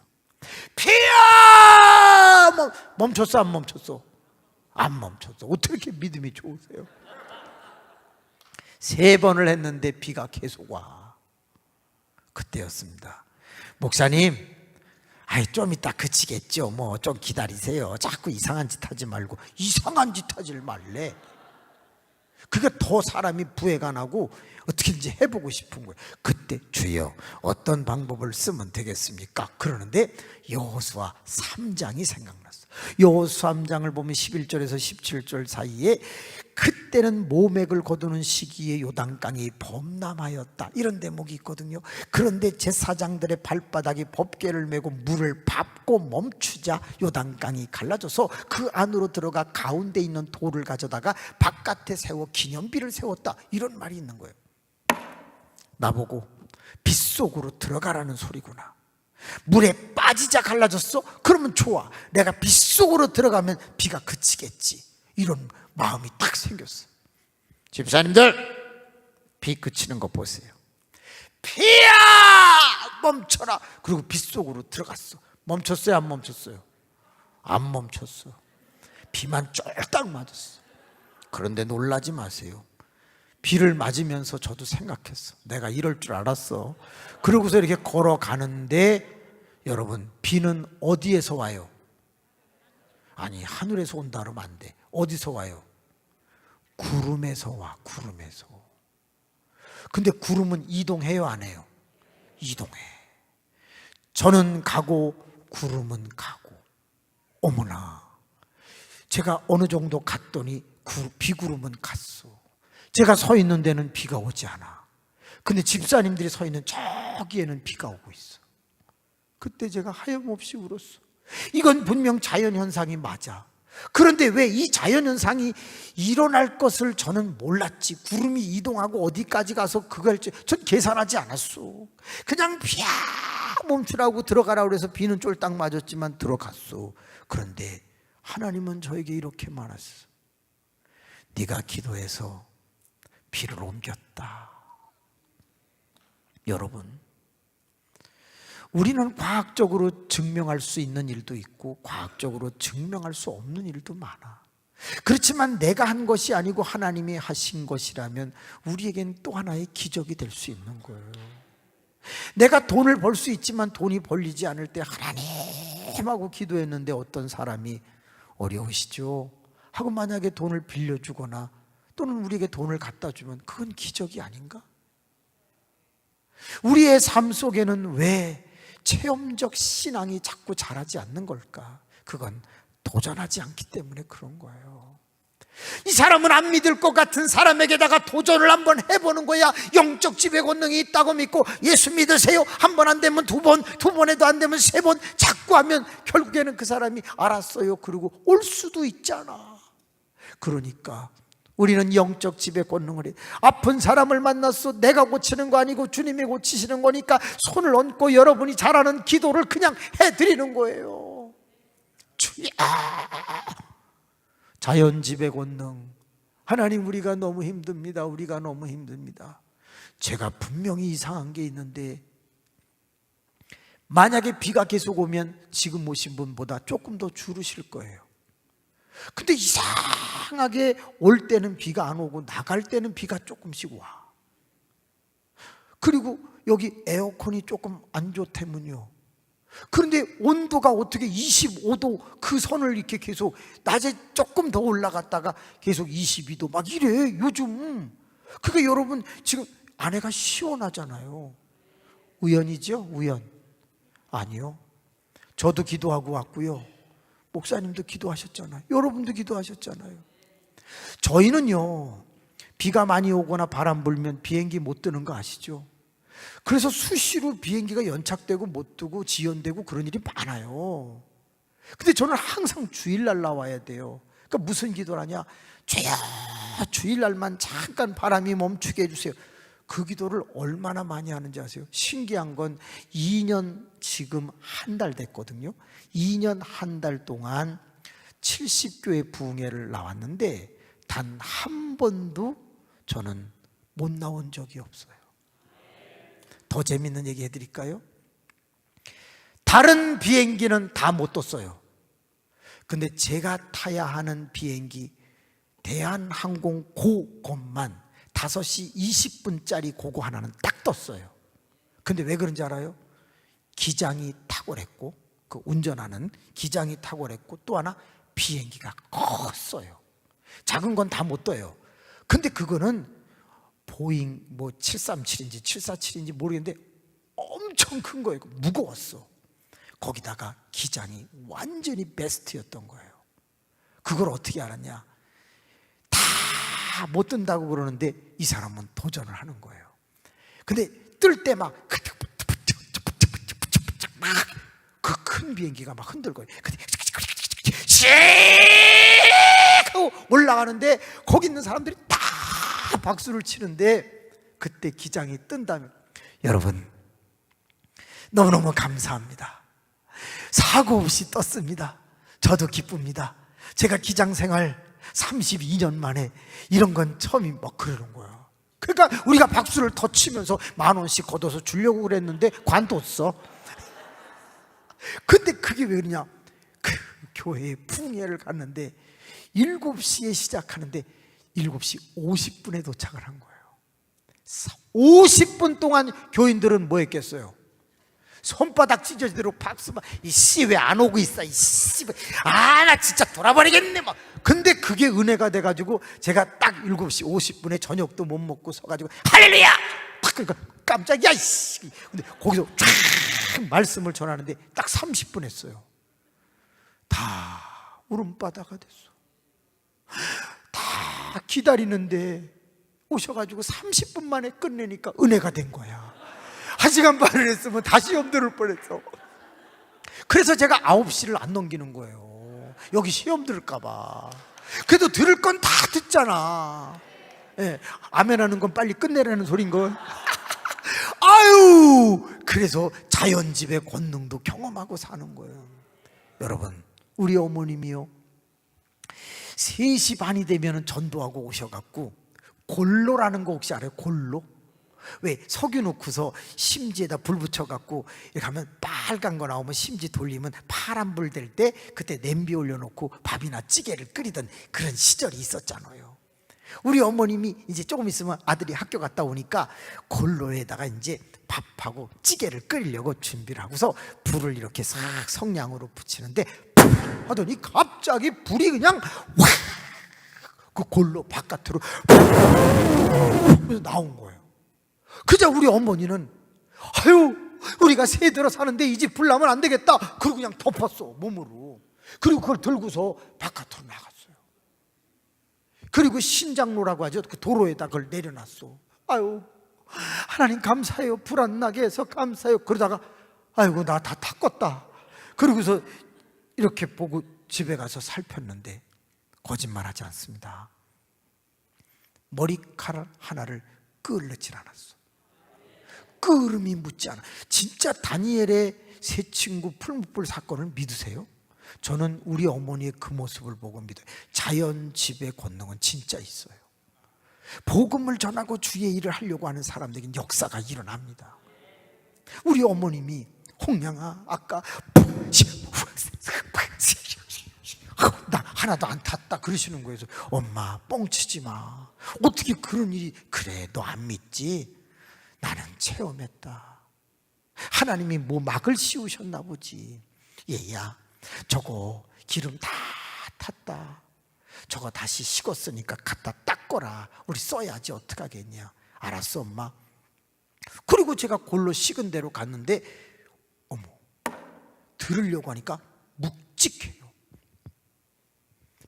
비야! 멈췄어, 안 멈췄어? 안 멈췄어. 어떻게 이렇게 믿음이 좋으세요? 3번을 했는데 비가 계속 와. 그때였습니다. 목사님, 좀 이따 그치겠죠. 뭐 좀 기다리세요. 자꾸 이상한 짓 하지 말고. 이상한 짓 하질 말래. 그게 더 사람이 부해가 나고 어떻게든지 해보고 싶은 거예요. 그때 주여 어떤 방법을 쓰면 되겠습니까? 그러는데 여호수아 3장이 생각났어요. 여호수아 3장을 보면 11절에서 17절 사이에 그때는 모맥을 거두는 시기에 요단강이 범람하였다, 이런 대목이 있거든요. 그런데 제사장들의 발바닥이 법궤를 메고 물을 밟고 멈추자 요단강이 갈라져서 그 안으로 들어가 가운데 있는 돌을 가져다가 바깥에 세워 기념비를 세웠다, 이런 말이 있는 거예요. 나보고 빗속으로 들어가라는 소리구나. 물에 빠지자 갈라졌어? 그러면 좋아, 내가 빗속으로 들어가면 비가 그치겠지, 이런 마음이 딱 생겼어. 집사님들, 비 그치는 거 보세요. 비야 멈춰라. 그리고 빗속으로 들어갔어. 멈췄어요, 안 멈췄어요? 안 멈췄어. 비만 쫄딱 맞았어. 그런데 놀라지 마세요. 비를 맞으면서 저도 생각했어. 내가 이럴 줄 알았어. 그러고서 이렇게 걸어가는데, 여러분, 비는 어디에서 와요? 아니, 하늘에서 온다 그러면 안 돼. 어디서 와요? 구름에서 와, 구름에서. 근데 구름은 이동해요, 안 해요? 이동해. 저는 가고 구름은 가고. 어머나, 제가 어느 정도 갔더니 비구름은 갔어. 제가 서 있는 데는 비가 오지 않아. 근데 집사님들이 서 있는 저기에는 비가 오고 있어. 그때 제가 하염없이 울었어. 이건 분명 자연현상이 맞아. 그런데 왜 이 자연현상이 일어날 것을 저는 몰랐지. 구름이 이동하고 어디까지 가서 그걸 전 계산하지 않았어. 그냥 비야 멈추라고 들어가라고 그래서 비는 쫄딱 맞았지만 들어갔어. 그런데 하나님은 저에게 이렇게 말했어. 네가 기도해서 비를 옮겼다. 여러분, 우리는 과학적으로 증명할 수 있는 일도 있고 과학적으로 증명할 수 없는 일도 많아. 그렇지만 내가 한 것이 아니고 하나님이 하신 것이라면 우리에겐 또 하나의 기적이 될 수 있는 거예요. 내가 돈을 벌 수 있지만 돈이 벌리지 않을 때 하나님 하고 기도했는데 어떤 사람이 어려우시죠? 하고 만약에 돈을 빌려주거나 또는 우리에게 돈을 갖다 주면 그건 기적이 아닌가? 우리의 삶 속에는 왜 체험적 신앙이 자꾸 자라지 않는 걸까? 그건 도전하지 않기 때문에 그런 거예요. 이 사람은 안 믿을 것 같은 사람에게다가 도전을 한번 해보는 거야. 영적 지배 권능이 있다고 믿고 예수 믿으세요. 한 번 안 되면 두 번, 두 번에도 안 되면 세 번 자꾸 하면 결국에는 그 사람이 알았어요 그리고 올 수도 있잖아. 그러니까 우리는 영적 지배 권능을 해. 아픈 사람을 만났어. 내가 고치는 거 아니고 주님이 고치시는 거니까 손을 얹고 여러분이 잘하는 기도를 그냥 해드리는 거예요. 주야, 자연 지배 권능. 하나님, 우리가 너무 힘듭니다. 우리가 너무 힘듭니다. 제가 분명히 이상한 게 있는데, 만약에 비가 계속 오면 지금 오신 분보다 조금 더 줄으실 거예요. 근데 이상하게 올 때는 비가 안 오고 나갈 때는 비가 조금씩 와. 그리고 여기 에어컨이 조금 안 좋다면요. 그런데 온도가 어떻게 25도 그 선을 이렇게 계속 낮에 조금 더 올라갔다가 계속 22도 막 이래 요즘. 그게 여러분 지금 아내가 시원하잖아요. 우연이죠? 우연 아니요. 저도 기도하고 왔고요. 목사님도 기도하셨잖아요. 여러분도 기도하셨잖아요. 저희는요, 비가 많이 오거나 바람 불면 비행기 못 뜨는 거 아시죠? 그래서 수시로 비행기가 연착되고 못 뜨고 지연되고 그런 일이 많아요. 근데 저는 항상 주일날 나와야 돼요. 그러니까 무슨 기도를 하냐? 주여, 주일날만 잠깐 바람이 멈추게 해주세요. 그 기도를 얼마나 많이 하는지 아세요? 신기한 건 2년 지금 한 달 됐거든요. 2년 한 달 동안 70교회 부흥회를 나왔는데 단 한 번도 저는 못 나온 적이 없어요. 더 재밌는 얘기 해드릴까요? 다른 비행기는 다 못 떴어요. 근데 제가 타야 하는 비행기 대한항공 그것만 5시 20분짜리 그거 하나는 딱 떴어요. 근데 왜 그런지 알아요? 기장이 탁월했고, 그 운전하는 기장이 탁월했고, 또 하나 비행기가 컸어요. 작은 건 다 못 떠요. 근데 그거는 보잉 뭐 737인지 747인지 모르겠는데 엄청 큰 거예요. 무거웠어. 거기다가 기장이 완전히 베스트였던 거예요. 그걸 어떻게 알았냐? 다 다 못 뜬다고 그러는데 이 사람은 도전을 하는 거예요. 근데 뜰 때 막 그 큰 비행기가 막 흔들거려요. 근데 씩 하고 올라가는데 거기 있는 사람들이 다 박수를 치는데 그때 기장이 뜬다면, 여러분 너무너무 감사합니다. 사고 없이 떴습니다. 저도 기쁩니다. 제가 기장 생활 32년 만에 이런 건 처음이 막 그러는 거야. 그러니까 우리가 박수를 더 치면서 10,000원씩 걷어서 주려고 그랬는데 관뒀어. 근데 그게 왜 그러냐, 그 교회에 풍예를 갔는데 7시에 시작하는데 7시 50분에 도착을 한 거예요. 50분 동안 교인들은 뭐 했겠어요? 손바닥 찢어지도로 박수만, 이씨 왜 안 오고 있어, 이씨, 나 진짜 돌아버리겠네 막. 근데 그게 은혜가 돼가지고 제가 딱 7시 50분에 저녁도 못 먹고 서가지고 할렐루야! 딱 그러니까 깜짝이야 이씨. 근데 거기서 쫙 말씀을 전하는데 딱 30분 했어요. 다 울음바다가 됐어. 다 기다리는데 오셔가지고 30분 만에 끝내니까 은혜가 된 거야. 1시간 반을 했으면 다시 시험 들을 뻔했어. 그래서 제가 9시를 안 넘기는 거예요. 여기 시험 들을까봐. 그래도 들을 건 다 듣잖아. 예, 아멘하는 건 빨리 끝내라는 소린걸. 아유, 그래서 자연집의 권능도 경험하고 사는 거예요. 여러분, 우리 어머님이요 3시 반이 되면 전도하고 오셔갖고 골로라는 거 혹시 알아요? 골로? 왜 석유 넣고서 심지에다 불 붙여갖고 이렇게 하면 빨간 거 나오면 심지 돌리면 파란 불 될 때 그때 냄비 올려놓고 밥이나 찌개를 끓이던 그런 시절이 있었잖아요. 우리 어머님이 이제 조금 있으면 아들이 학교 갔다 오니까 골로에다가 이제 밥하고 찌개를 끓이려고 준비를 하고서 불을 이렇게 성냥으로 붙이는데 푹 하더니 갑자기 불이 그냥 확 그 골로 바깥으로 나온 거예요. 그저 우리 어머니는 아유 우리가 새 들어 사는데 이 집 불 나면 안 되겠다 그리고 그냥 덮었어 몸으로. 그리고 그걸 들고서 바깥으로 나갔어요. 그리고 신장로라고 하죠. 그 도로에다 그걸 내려놨어. 아유 하나님 감사해요. 불 안 나게 해서 감사해요. 그러다가 아이고 나 다 탔겠다. 그러고서 이렇게 보고 집에 가서 살폈는데 거짓말하지 않습니다. 머리카락 하나를 끄을르질 않았어. 끄름이 묻지 않아. 진짜 다니엘의 세 친구 풀무불 사건을 믿으세요? 저는 우리 어머니의 그 모습을 보고 믿어요. 자연집의 권능은 진짜 있어요. 복음을 전하고 주의 일을 하려고 하는 사람들에게는 역사가 일어납니다. 우리 어머님이 홍양아 아까 나 하나도 안 탔다 그러시는 거예요. 그래서 엄마 뻥치지 마. 어떻게 그런 일이. 그래 너 안 믿지? 나는 체험했다. 하나님이 뭐 막을 씌우셨나 보지. 얘야 저거 기름 다 탔다. 저거 다시 식었으니까 갖다 닦거라. 우리 써야지 어떡하겠냐. 알았어 엄마. 그리고 제가 골로 식은 대로 갔는데 어머 들으려고 하니까 묵직해요.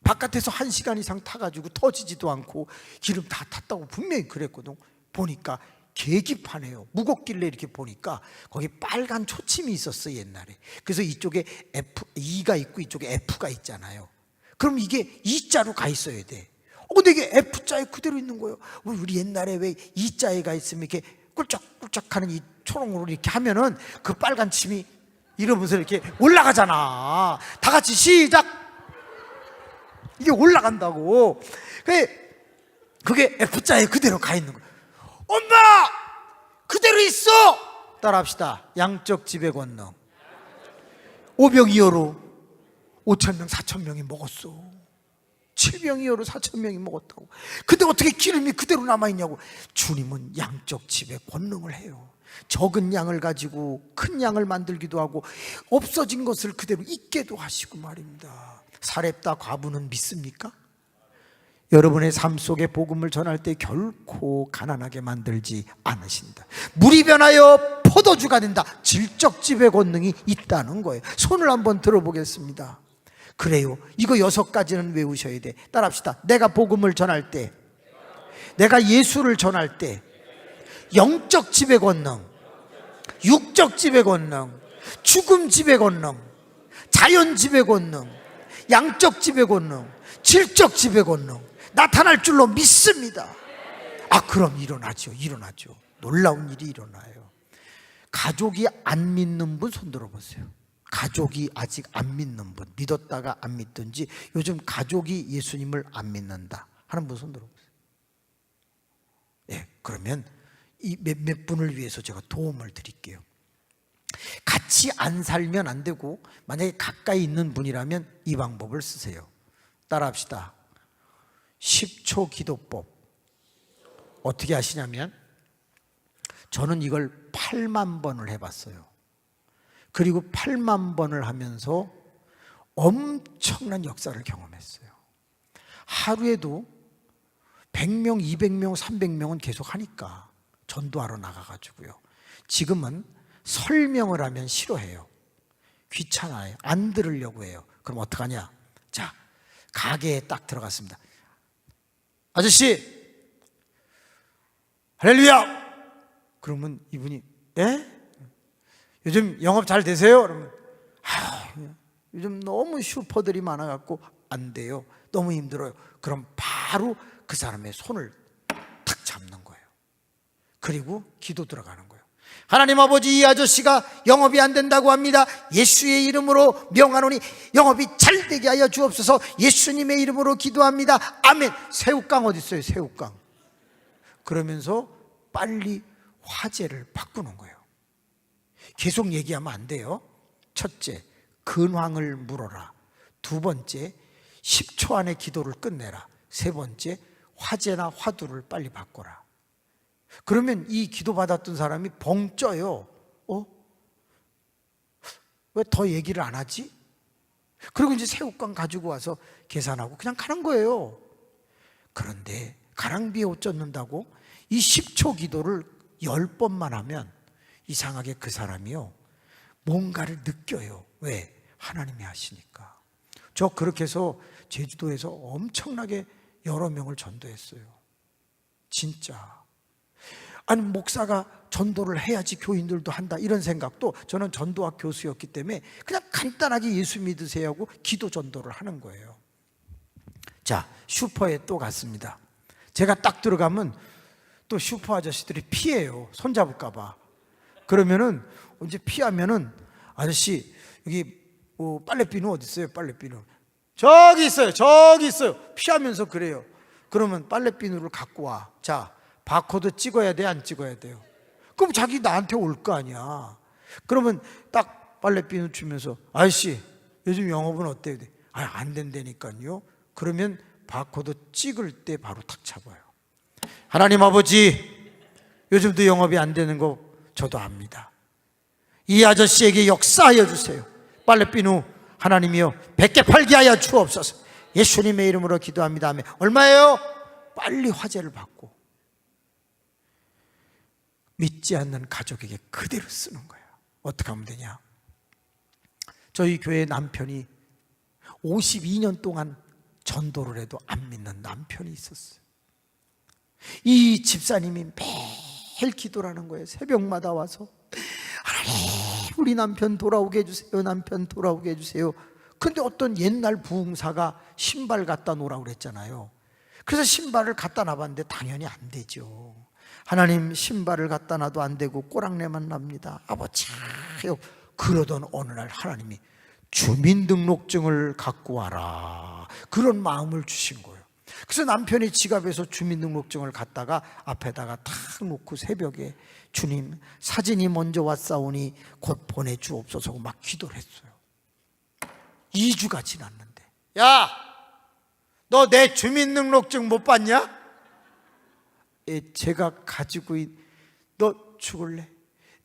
바깥에서 1시간 이상 타가지고 터지지도 않고 기름 다 탔다고 분명히 그랬거든. 보니까 계기판이에요. 무겁길래 이렇게 보니까 거기 빨간 초침이 있었어 옛날에. 그래서 이쪽에 E가 있고 이쪽에 F가 있잖아요. 그럼 이게 E자로 가 있어야 돼. 근데 이게 F자에 그대로 있는 거예요. 우리 옛날에 왜 E자에 가 있으면 이렇게 꿀쩍꿀쩍 하는 이 초롱으로 이렇게 하면은 그 빨간 침이 이러면서 이렇게 올라가잖아. 다 같이 시작. 이게 올라간다고. 그게 F자에 그대로 가 있는 거예요. 엄마! 그대로 있어! 따라 합시다. 양적 지배 권능. 오병이어로 5,000명 4,000명이 먹었어. 7병이어로 4,000명이 먹었다고. 근데 어떻게 기름이 그대로 남아있냐고. 주님은 양적 지배 권능을 해요. 적은 양을 가지고 큰 양을 만들기도 하고 없어진 것을 그대로 있게도 하시고 말입니다. 사렙다 과부는 믿습니까? 여러분의 삶 속에 복음을 전할 때 결코 가난하게 만들지 않으신다. 물이 변하여 포도주가 된다. 질적 지배 권능이 있다는 거예요. 손을 한번 들어보겠습니다. 그래요. 이거 6가지는 외우셔야 돼. 따라합시다. 내가 복음을 전할 때 내가 예수를 전할 때 영적 지배 권능, 육적 지배 권능, 죽음 지배 권능, 자연 지배 권능, 양적 지배 권능, 질적 지배 권능 나타날 줄로 믿습니다. 그럼 일어나죠. 놀라운 일이 일어나요. 가족이 안 믿는 분 손 들어보세요. 가족이 아직 안 믿는 분, 믿었다가 안 믿든지 요즘 가족이 예수님을 안 믿는다 하는 분 손 들어보세요. 그러면 이 몇몇 분을 위해서 제가 도움을 드릴게요. 같이 안 살면 안 되고 만약에 가까이 있는 분이라면 이 방법을 쓰세요. 따라합시다. 10초 기도법. 어떻게 하시냐면 저는 이걸 8만 번을 해봤어요. 그리고 8만 번을 하면서 엄청난 역사를 경험했어요. 하루에도 100명, 200명, 300명은 계속 하니까 전도하러 나가가지고요. 지금은 설명을 하면 싫어해요. 귀찮아요. 안 들으려고 해요. 그럼 어떡하냐? 자, 가게에 딱 들어갔습니다. 아저씨, 할렐루야! 그러면 이분이, 요즘 영업 잘 되세요? 그러면, 요즘 너무 슈퍼들이 많아갖고 안 돼요. 너무 힘들어요. 그럼 바로 그 사람의 손을 탁 잡는 거예요. 그리고 기도 들어가는 거예요. 하나님 아버지, 이 아저씨가 영업이 안 된다고 합니다. 예수의 이름으로 명하노니 영업이 잘 되게 하여 주옵소서. 예수님의 이름으로 기도합니다. 아멘. 새우깡 어디 있어요? 새우깡. 그러면서 빨리 화제를 바꾸는 거예요. 계속 얘기하면 안 돼요. 첫째, 근황을 물어라. 두 번째, 10초 안에 기도를 끝내라. 세 번째, 화제나 화두를 빨리 바꿔라. 그러면 이 기도 받았던 사람이 벙 쪄요. 왜 더 얘기를 안 하지? 그리고 이제 새우깡 가지고 와서 계산하고 그냥 가는 거예요. 그런데 가랑비에 옷 젖는다고 이 10초 기도를 10번만 하면 이상하게 그 사람이요 뭔가를 느껴요. 왜? 하나님이 하시니까. 저 그렇게 해서 제주도에서 엄청나게 여러 명을 전도했어요. 진짜. 아니 목사가 전도를 해야지 교인들도 한다 이런 생각도, 저는 전도학 교수였기 때문에 그냥 간단하게 예수 믿으세요 하고 기도 전도를 하는 거예요. 자, 슈퍼에 또 갔습니다. 제가 딱 들어가면 또 슈퍼 아저씨들이 피해요. 손잡을까 봐. 그러면은 이제 피하면은 아저씨 여기 빨래비누 어디 있어요? 빨래비누 저기 있어요. 피하면서 그래요. 그러면 빨래비누를 갖고 와. 자, 바코드 찍어야 돼? 안 찍어야 돼요? 그럼 자기 나한테 올 거 아니야. 그러면 딱 빨래비누 주면서 아저씨 요즘 영업은 어때요? 안 된다니까요. 그러면 바코드 찍을 때 바로 탁 잡아요. 하나님 아버지, 요즘도 영업이 안 되는 거 저도 압니다. 이 아저씨에게 역사하여 주세요. 빨래비누 하나님이여 100개 팔게 하여 주옵소서. 예수님의 이름으로 기도합니다. 하면 얼마예요? 빨리 화제를 받고 믿지 않는 가족에게 그대로 쓰는 거예요. 어떻게 하면 되냐? 저희 교회 남편이 52년 동안 전도를 해도 안 믿는 남편이 있었어요. 이 집사님이 매일 기도를 하는 거예요. 새벽마다 와서 하나님 우리 남편 돌아오게 해주세요. 남편 돌아오게 해주세요. 근데 어떤 옛날 부흥사가 신발 갖다 놓으라고 그랬잖아요. 그래서 신발을 갖다 놔봤는데 당연히 안 되죠. 하나님 신발을 갖다 놔도 안 되고 꼬랑내만 납니다. 아버지. 그러던 어느 날 하나님이 주민등록증을 갖고 와라. 그런 마음을 주신 거예요. 그래서 남편이 지갑에서 주민등록증을 갖다가 앞에다가 탁 놓고 새벽에 주님 사진이 먼저 왔사오니 곧 보내주옵소서 하고 막 기도를 했어요. 2주가 지났는데 야, 너 내 주민등록증 못 봤냐? 제가 가지고 너 죽을래?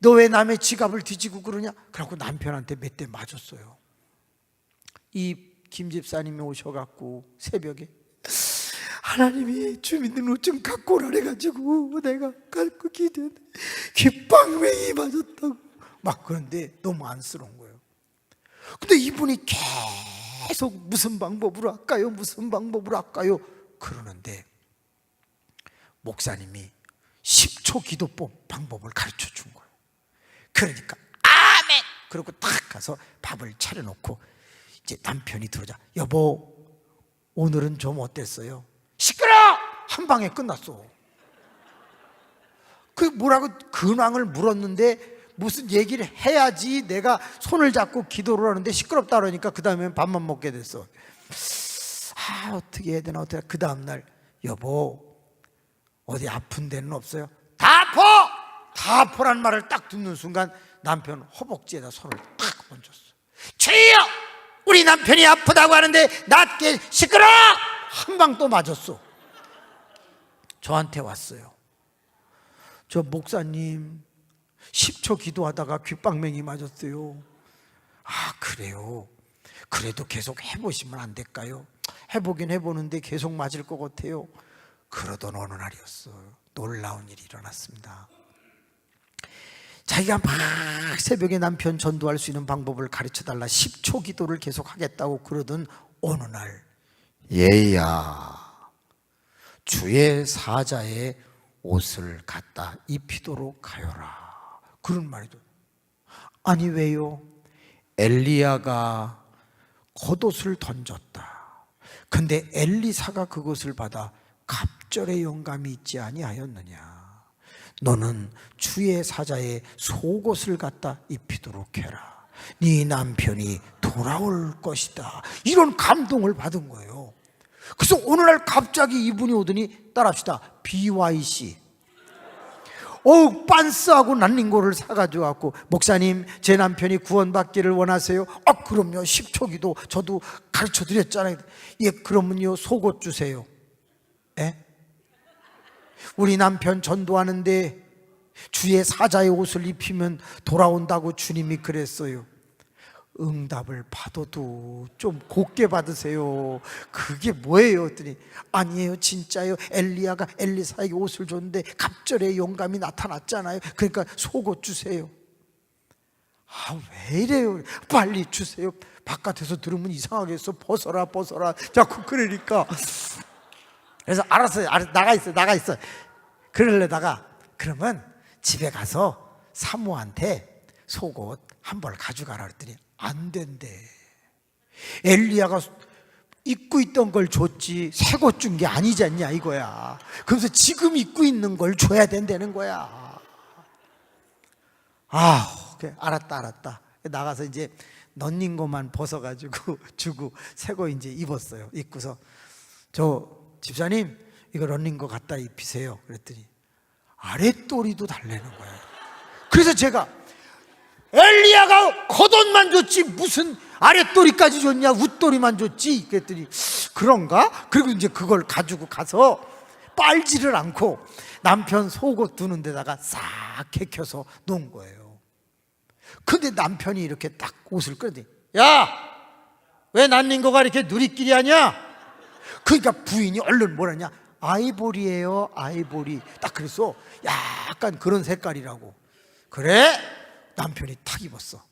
너 왜 남의 지갑을 뒤지고 그러냐? 그래갖고 남편한테 몇 대 맞았어요. 이 김 집사님이 오셔갖고 새벽에 하나님이 주민등록증 갖고 오라 그래가지고 내가 갖고 기도했는데 귓방맹이 맞았다고 막. 그런데 너무 안쓰러운 거예요. 근데 이분이 계속 무슨 방법으로 할까요? 무슨 방법으로 할까요? 그러는데 목사님이 10초 기도법 방법을 가르쳐 준 거예요. 그러니까 아멘! 그러고 딱 가서 밥을 차려놓고 이제 남편이 들어오자, 여보 오늘은 좀 어땠어요? 시끄러! 한 방에 끝났어. 그 뭐라고 근황을 물었는데 무슨 얘기를 해야지 내가 손을 잡고 기도를 하는데 시끄럽다 그러니까 그 다음에 밥만 먹게 됐어. 어떻게 해야 되나 어떻게. 그 다음날 여보 어디 아픈 데는 없어요? 다 아파! 다 아파란 말을 딱 듣는 순간 남편 허벅지에다 손을 딱 얹었어. 주여! 우리 남편이 아프다고 하는데 낫게 시끄러! 한 방 또 맞았어. 저한테 왔어요. 저 목사님 10초 기도하다가 귓방맹이 맞았어요. 그래요? 그래도 계속 해보시면 안 될까요? 해보긴 해보는데 계속 맞을 것 같아요. 그러던 어느 날이었어요. 놀라운 일이 일어났습니다. 자기가 막 새벽에 남편 전도할 수 있는 방법을 가르쳐달라 10초 기도를 계속 하겠다고 그러던 어느 날, 얘야 주의 사자의 옷을 갖다 입히도록 하여라, 그런 말이죠. 아니 왜요? 엘리야가 겉옷을 던졌다. 근데 엘리사가 그것을 받아 갑절의 영감이 있지 아니하였느냐. 너는 주의 사자의 속옷을 갖다 입히도록 해라. 네 남편이 돌아올 것이다. 이런 감동을 받은 거예요. 그래서 어느 날 갑자기 이분이 오더니 따라합시다. BYC 빤스하고 난닝고를 사가지고 왔고, 목사님 제 남편이 구원받기를 원하세요? 그럼요. 10초 기도 저도 가르쳐 드렸잖아요. 예, 그러면요 속옷 주세요. 예? 우리 남편 전도하는데 주의 사자의 옷을 입히면 돌아온다고 주님이 그랬어요. 응답을 받아도 좀 곱게 받으세요. 그게 뭐예요? 했더니 아니에요, 진짜요. 엘리야가 엘리사에게 옷을 줬는데 갑절의 영감이 나타났잖아요. 그러니까 속옷 주세요. 왜 이래요? 빨리 주세요. 바깥에서 들으면 이상하겠어. 벗어라 자꾸 그러니까. 그래서 알았어요. 나가 있어. 그러려다가 그러면 집에 가서 사모한테 속옷 한 벌 가져가라 그랬더니 안 된대. 엘리야가 입고 있던 걸 줬지 새 옷 준 게 아니지 않냐 이거야. 그래서 지금 입고 있는 걸 줘야 된다는 거야. 그래, 알았다. 나가서 이제 넌닝 거만 벗어가지고 주고 새 거 이제 입었어요. 입고서 저 집사님 이거 런닝 거 갖다 입히세요. 그랬더니 아랫도리도 달래는 거예요. 그래서 제가 엘리야가 겉옷만 줬지 무슨 아랫도리까지 줬냐, 윗도리만 줬지. 그랬더니 그런가? 그리고 이제 그걸 가지고 가서 빨지를 않고 남편 속옷 두는 데다가 싹 개켜서 놓은 거예요. 근데 남편이 이렇게 딱 옷을 끌더니 야! 왜 난닝거가 이렇게 누리끼리 하냐? 그러니까 부인이 얼른 뭐라냐? 아이보리예요, 아이보리. 딱 그래서 약간 그런 색깔이라고. 그래? 남편이 탁 입었어.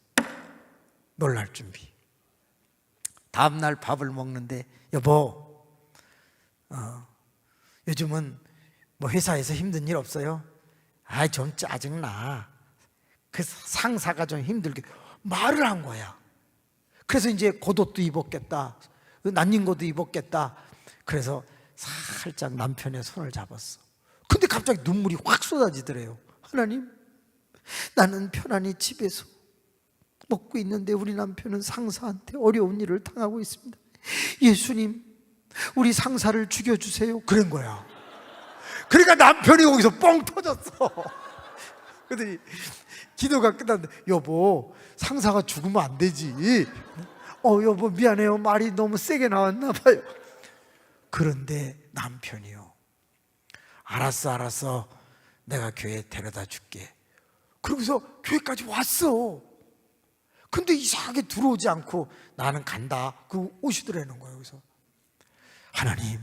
놀랄 준비. 다음날 밥을 먹는데 여보 요즘은 뭐 회사에서 힘든 일 없어요? 좀 짜증나. 그 상사가 좀 힘들게 말을 한 거야. 그래서 이제 겉옷도 입었겠다, 난닝거도 입었겠다. 그래서 살짝 남편의 손을 잡았어. 근데 갑자기 눈물이 확 쏟아지더래요. 하나님, 나는 편안히 집에서 먹고 있는데 우리 남편은 상사한테 어려운 일을 당하고 있습니다. 예수님, 우리 상사를 죽여주세요. 그런 거야. 그러니까 남편이 거기서 뻥 터졌어. 그랬더니 기도가 끝났는데 여보, 상사가 죽으면 안 되지. 여보 미안해요, 말이 너무 세게 나왔나 봐요. 그런데 남편이요, 알았어 내가 교회 데려다 줄게. 그러고서 교회까지 왔어. 근데 이상하게 들어오지 않고 나는 간다 그러고 오시더라는 거예요. 그래서 하나님,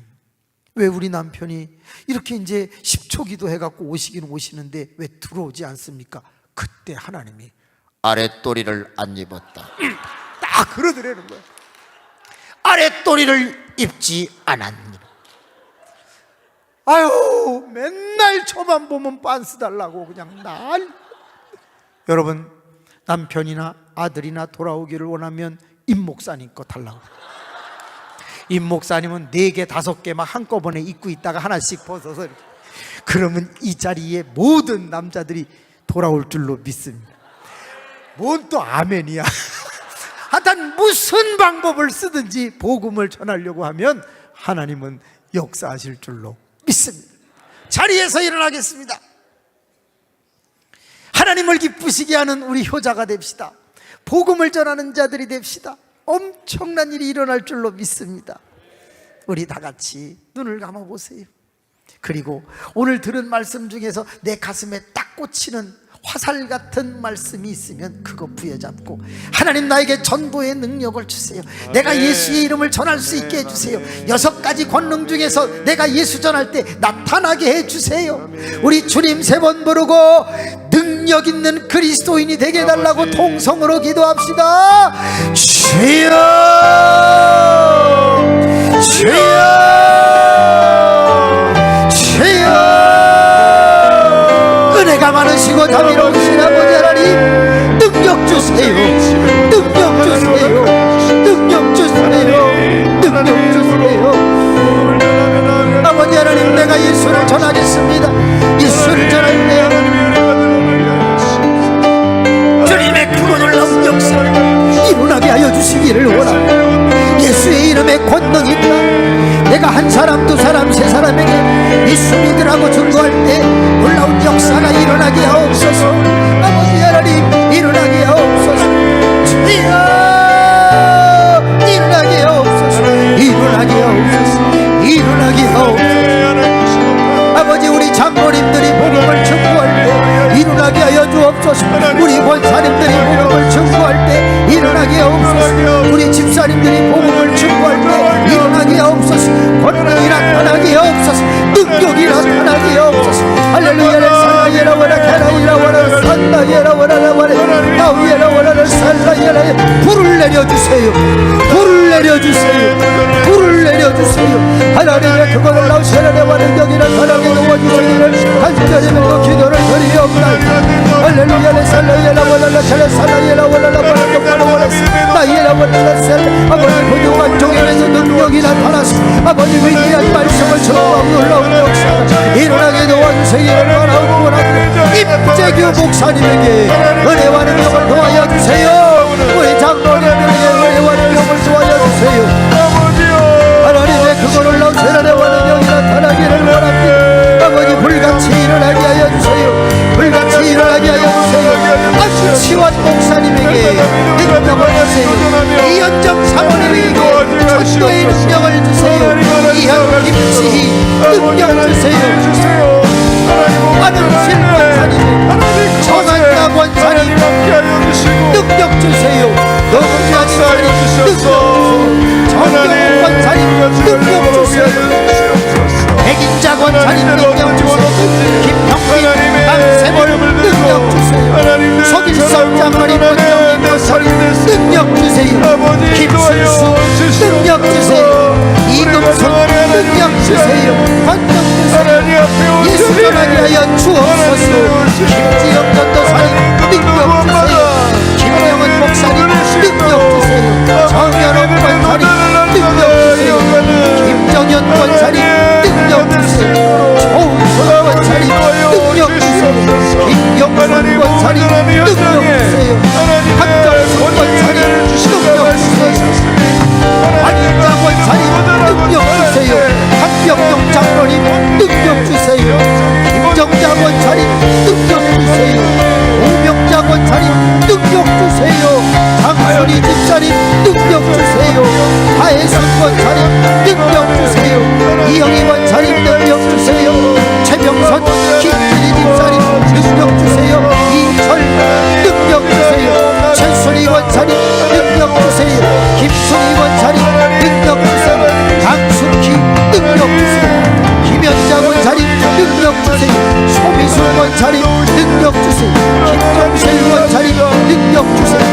왜 우리 남편이 이렇게 이제 10초 기도해갖고 오시기는 오시는데 왜 들어오지 않습니까? 그때 하나님이 아랫도리를 안 입었다. 딱 그러더라는 거예요. 아랫도리를 입지 않았느니라. 아유, 맨날 저만 보면 빤스 달라고 그냥 날. 여러분, 남편이나 아들이나 돌아오기를 원하면 임 목사님 거 달라고. 임 목사님은 4개 5개 막 한꺼번에 입고 있다가 하나씩 벗어서 이렇게. 그러면 이 자리에 모든 남자들이 돌아올 줄로 믿습니다. 뭔 또 아멘이야. 하여튼 무슨 방법을 쓰든지 복음을 전하려고 하면 하나님은 역사하실 줄로 믿습니다. 자리에서 일어나겠습니다. 하나님을 기쁘시게 하는 우리 효자가 됩시다. 복음을 전하는 자들이 됩시다. 엄청난 일이 일어날 줄로 믿습니다. 우리 다 같이 눈을 감아보세요. 그리고 오늘 들은 말씀 중에서 내 가슴에 딱 꽂히는 화살 같은 말씀이 있으면 그거 부여잡고 하나님 나에게 전도의 능력을 주세요. 내가 예수의 이름을 전할 수 있게 해주세요. 6가지 권능 중에서 내가 예수 전할 때 나타나게 해주세요. 우리 주님 3번 부르고 능력 있는 그리스도인이 되게 해달라고 통성으로 기도합시다. 주여 주여 은혜가 많으시고 자비로우신 아버지 하나님, 능력 주세요. 능력 주세요. 능력 주세요. 능력 주세요. 아버지 하나님, 내가 예수를 전하겠습니다. 예수를 전할 때 주님의 크고 놀라운 역사를 일어나게 하여 주시기를 원합니다. 예수의 이름에 권능이 있다. 내가 한 사람, 2사람, 3사람에게 예수 믿으라고 증거할 때 놀라운 역사가 일어나게 하옵소서. 아버지 하나님, 일어나게 하옵소서. 주여 일어나게 하옵소서. 일어나게 하옵소서. 일어나게 하옵소서. 아버지, 우리 장로님들이 복음을 증거할 때 일어나게 하여 주옵소서. 우리 권사님들이 복음을 증거할 때 일어나게 하옵소서. 우리 집사님들이 복음을 증거할 때 일어나게 하옵소서. 권능이 나타나게 하옵소서. 능력이 나타나게 하옵소서. 할렐루야. 살라예라와라 카라이라와라 산다예라와라라와라 아우예라와라라 살라예라. 불을 내려주세요. 불을 내려주세요. 불을 내려주세요. 하나님의 그거를 나오셔라와는 여기를 사랑에 놓아주시기를 간절히 믿고 기도를 드리옵나이다. 할렐루야. 살라예라와라라 살라예라와라라 나예라와라라 살. 아버지, 부족한 종에게서 능력이 나타나서 아버지 위대한 말씀을 전하고 놀라운 역사가 일어나게 도와주시기를 원합니다. 임재규 목사님에게 은혜와 능력을 도와여 주세요. 우리 장로님들에게 은혜와 능력을 도와여 주세요. 하나님의 그거를 나오셔라와 능력이 나타나기를 원합니다. 아버지, 불같이 일어나게 하여 주세요. 불같이 일어나게 하여 주세요. 안치환 목사님에게 능력을 주세요. 이현정 사모님에게 전도의 능력을 주세요. 이현 김치희 능력 주세요. 안은실 권사님, 정한나 권사님 능력 주세요. 너무나 권사님 능력 주세요. 정경훈 권사님 능력 주세요. 백인자 권사님 능력 주세요. 김형빈 박세월 능력 주세요. 서길성 장로님 권사님 능력 주세요. 김순수 능력 주세요. 이금숙 능력 주세요. 권능 주세요. 예수 전하게 하여 주옵소서. 김지영 전도사님 능력 주세요. 김명은 목사님 능력 주세요. 정연옥 권사님 능력 주세요. 김정현 권사님 능력 주세요. 조은선 권사님 능력 주세요. 김영선 권사님 능력 주세요. 박정수 권사님 능력 주세요. 안인자 권사님 능력 주세요. 한병용 장로님 능력 주세요. 김정자 권사님 능력 주세요. 오명자 권사님 능력 주세요. 장순이 집사님 능력 주세요. 하혜순 권사님 능력 주세요. 이영희 권사님 능력 주세요. 최병선 김준희 집사님 능력 주세요. 이철 능력 주세요. 최순희 권사님 능력 주세요. 김순희 권사님 능력 주세요. 강숙희 능력 주세요. 김현자 권사님 능력 주세요. 소미술 권사님 능력 주세요. 김종실 권사님 능력 주세요.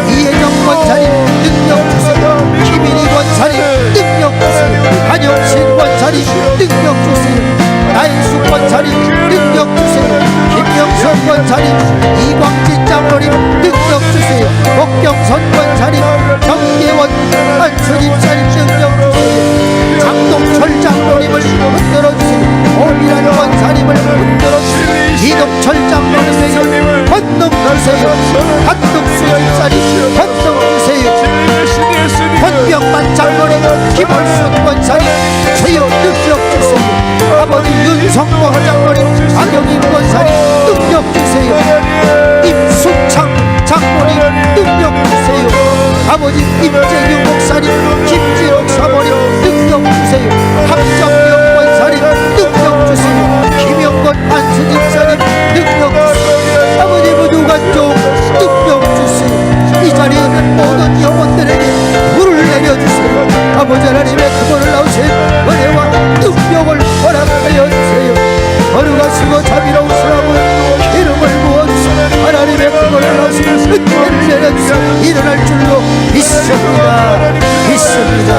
이혜정 권사님 능력 주세요. 김인희 권사님 능력 주세요. 한영신 권사님 능력 주세요. 부족한 종 능력 주시고 이 자리에 있는 모든 영혼들에게 불을 내려주세요. 아버지 하나님의 그 놀라우신 은혜와 능력을 허락하여 주세요. 거룩하시고 자비로우시라고 이름을 부어주시고 하나님의 그 놀라우신 은혜를 내려주시고 일어날 줄로 믿습니다. 믿습니다.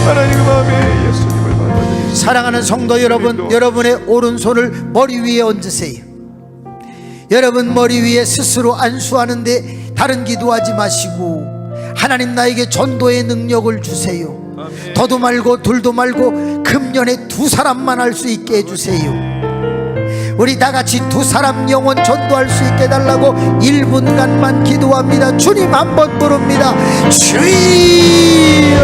하나님 마음에 예수님을 받아들이시고 사랑하는 성도 여러분, 여러분의 오른손을 머리 위에 얹으세요. 여러분 머리 위에 스스로 안수하는데 다른 기도하지 마시고 하나님 나에게 전도의 능력을 주세요. 더도 말고 둘도 말고 금년에 2사람만 할 수 있게 해주세요. 우리 다같이 2사람 영혼 전도할 수 있게 해달라고 1분간만 기도합니다. 주님 한번 부릅니다. 주여,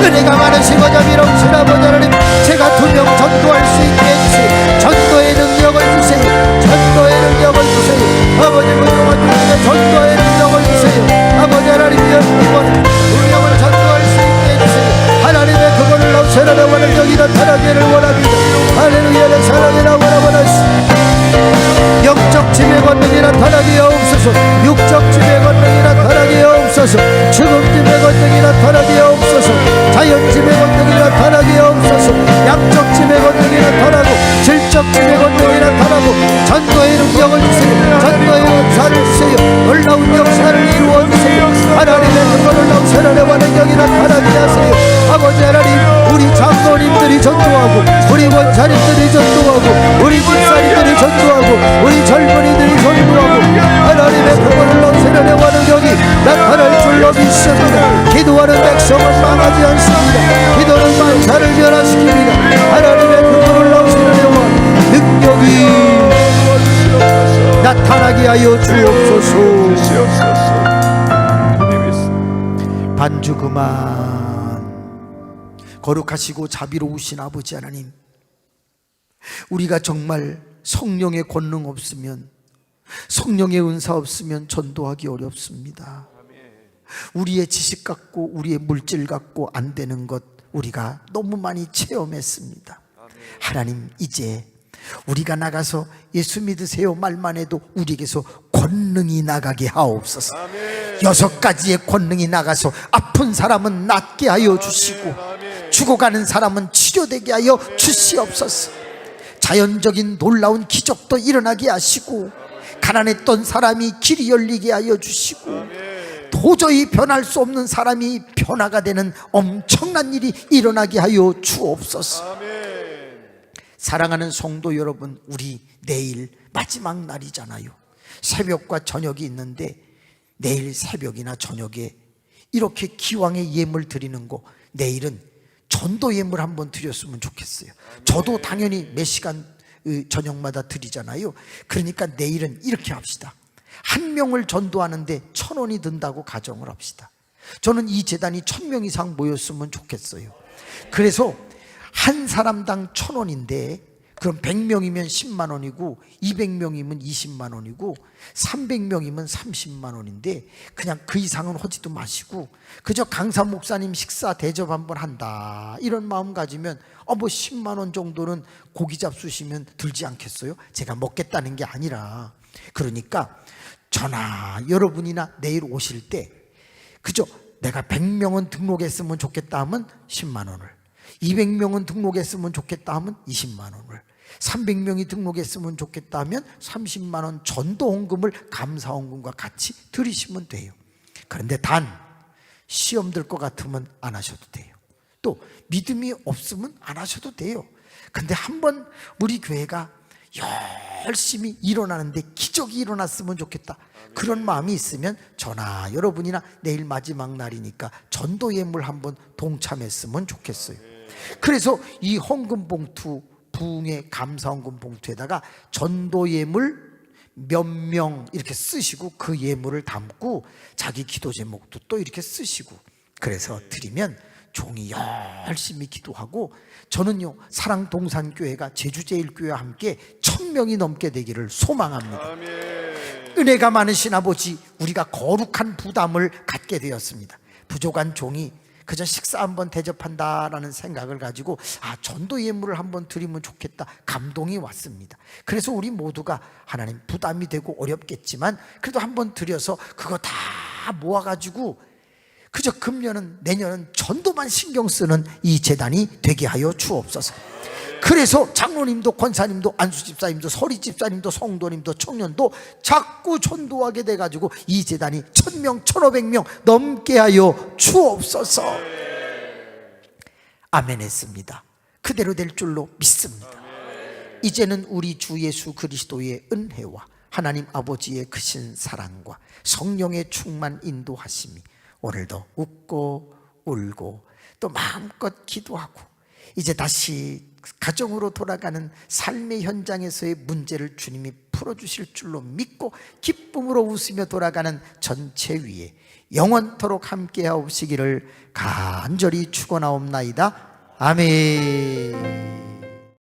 은혜가 많으시고 자비로우신 아버지 하나님, 제가 2명 전도할 수 있게 해주세요. 전도의 능력을 주세요. 전도의 능력을 주세요. 아버지 그동안 주님의 전도의 능력을 주세요. 아버지 하나님 이번 2명을 전도할 수 있게 해주세요. 하나님의 그분을 넘쳐나는 원력이 나타나기를 원합니다. 할렐루야. 내 사랑이라 원하시오. 영적 지배 권능이 나타나게 없소서. 육적 지배 권능이 나타나게 없소서. 죽음 지배 권능이 나타나게 없소서. 자연 지배 권능이 나타나게 없소서. 양적 지배 권능이 나타나고 질적 지배 권능이 나타나고 전도의 능력을 주세요. 전도의 역사를 주세요. 놀라운 역사를 이루어 주세요. 하나님의 그 놀라운 세련의 능력이 나타나게 하세요. 아버지 하나님, 우리 장로님들이 전도하고 우리 원사님들이 전도하고 우리 집사님들이 전도하고 우리 젊은이들이 전도하고 하나님의 그 놀라운 세련의 능력이 나타날 줄로 믿습니다. 기도하는 백성은 망하지 않습니다. 기도는 만사를 변화시킵니다. 하나님의 그 놀라운 세련의 능력이 나타나게 하여 주옵소서. 반주 그만. 거룩하시고 자비로우신 아버지 하나님, 우리가 정말 성령의 권능 없으면, 성령의 은사 없으면 전도하기 어렵습니다. 우리의 지식 갖고 우리의 물질 갖고 안 되는 것 우리가 너무 많이 체험했습니다. 하나님, 이제 우리가 나가서 예수 믿으세요 말만 해도 우리에게서 권능이 나가게 하옵소서. 6가지의 권능이 나가서 아픈 사람은 낫게 하여 주시고 죽어가는 사람은 치료되게 하여 주시옵소서. 자연적인 놀라운 기적도 일어나게 하시고 가난했던 사람이 길이 열리게 하여 주시고 도저히 변할 수 없는 사람이 변화가 되는 엄청난 일이 일어나게 하여 주옵소서. 사랑하는 성도 여러분, 우리 내일 마지막 날이잖아요. 새벽과 저녁이 있는데 내일 새벽이나 저녁에 이렇게 기왕의 예물 드리는 거, 내일은 전도 예물 한번 드렸으면 좋겠어요. 저도 당연히 몇 시간 저녁마다 드리잖아요. 그러니까 내일은 이렇게 합시다. 1명을 전도하는데 1,000원이 든다고 가정을 합시다. 저는 이 재단이 1,000명 이상 모였으면 좋겠어요. 그래서 한 사람당 1,000원인데 그럼 100명이면 10만 원이고 200명이면 20만 원이고 300명이면 30만 원인데 그냥 그 이상은 하지도 마시고 그저 강사 목사님 식사 대접 한번 한다 이런 마음 가지면 뭐 10만 원 정도는 고기 잡수시면 들지 않겠어요? 제가 먹겠다는 게 아니라, 그러니까 저나 여러분이나 내일 오실 때 그저 내가 100명은 등록했으면 좋겠다 하면 10만 원을, 200명은 등록했으면 좋겠다 하면 20만 원을, 300명이 등록했으면 좋겠다 하면 30만 원 전도 헌금을 감사 헌금과 같이 드리시면 돼요. 그런데 단 시험 들 것 같으면 안 하셔도 돼요. 또 믿음이 없으면 안 하셔도 돼요. 근데 한번 우리 교회가 열심히 일어나는데 기적이 일어났으면 좋겠다, 그런 마음이 있으면 저나 여러분이나 내일 마지막 날이니까 전도 예물 한번 동참했으면 좋겠어요. 그래서 이 헌금 봉투, 부흥의 감사 헌금 봉투에다가 전도 예물 몇 명 이렇게 쓰시고 그 예물을 담고 자기 기도 제목도 또 이렇게 쓰시고 그래서 드리면 종이 열심히 기도하고, 저는요 사랑동산교회가 제주제일교회와 함께 1,000명이 넘게 되기를 소망합니다. 은혜가 많으신 아버지, 우리가 거룩한 부담을 갖게 되었습니다. 부족한 종이 그저 식사 한번 대접한다라는 생각을 가지고 전도 예물을 한번 드리면 좋겠다, 감동이 왔습니다. 그래서 우리 모두가 하나님 부담이 되고 어렵겠지만 그래도 한번 드려서 그거 다 모아가지고 그저 금년은 내년은 전도만 신경 쓰는 이 재단이 되게 하여 주옵소서. 그래서 장로님도 권사님도 안수집사님도 서리집사님도 성도님도 청년도 자꾸 전도하게 돼가지고 이 재단이 1000명 1500명 넘게 하여 주옵소서. 아멘 했습니다. 그대로 될 줄로 믿습니다. 이제는 우리 주 예수 그리스도의 은혜와 하나님 아버지의 크신 사랑과 성령의 충만 인도하심이 오늘도 웃고 울고 또 마음껏 기도하고 이제 다시 가정으로 돌아가는 삶의 현장에서의 문제를 주님이 풀어주실 줄로 믿고 기쁨으로 웃으며 돌아가는 전체 위에 영원토록 함께하옵시기를 간절히 축원하옵나이다. 아멘.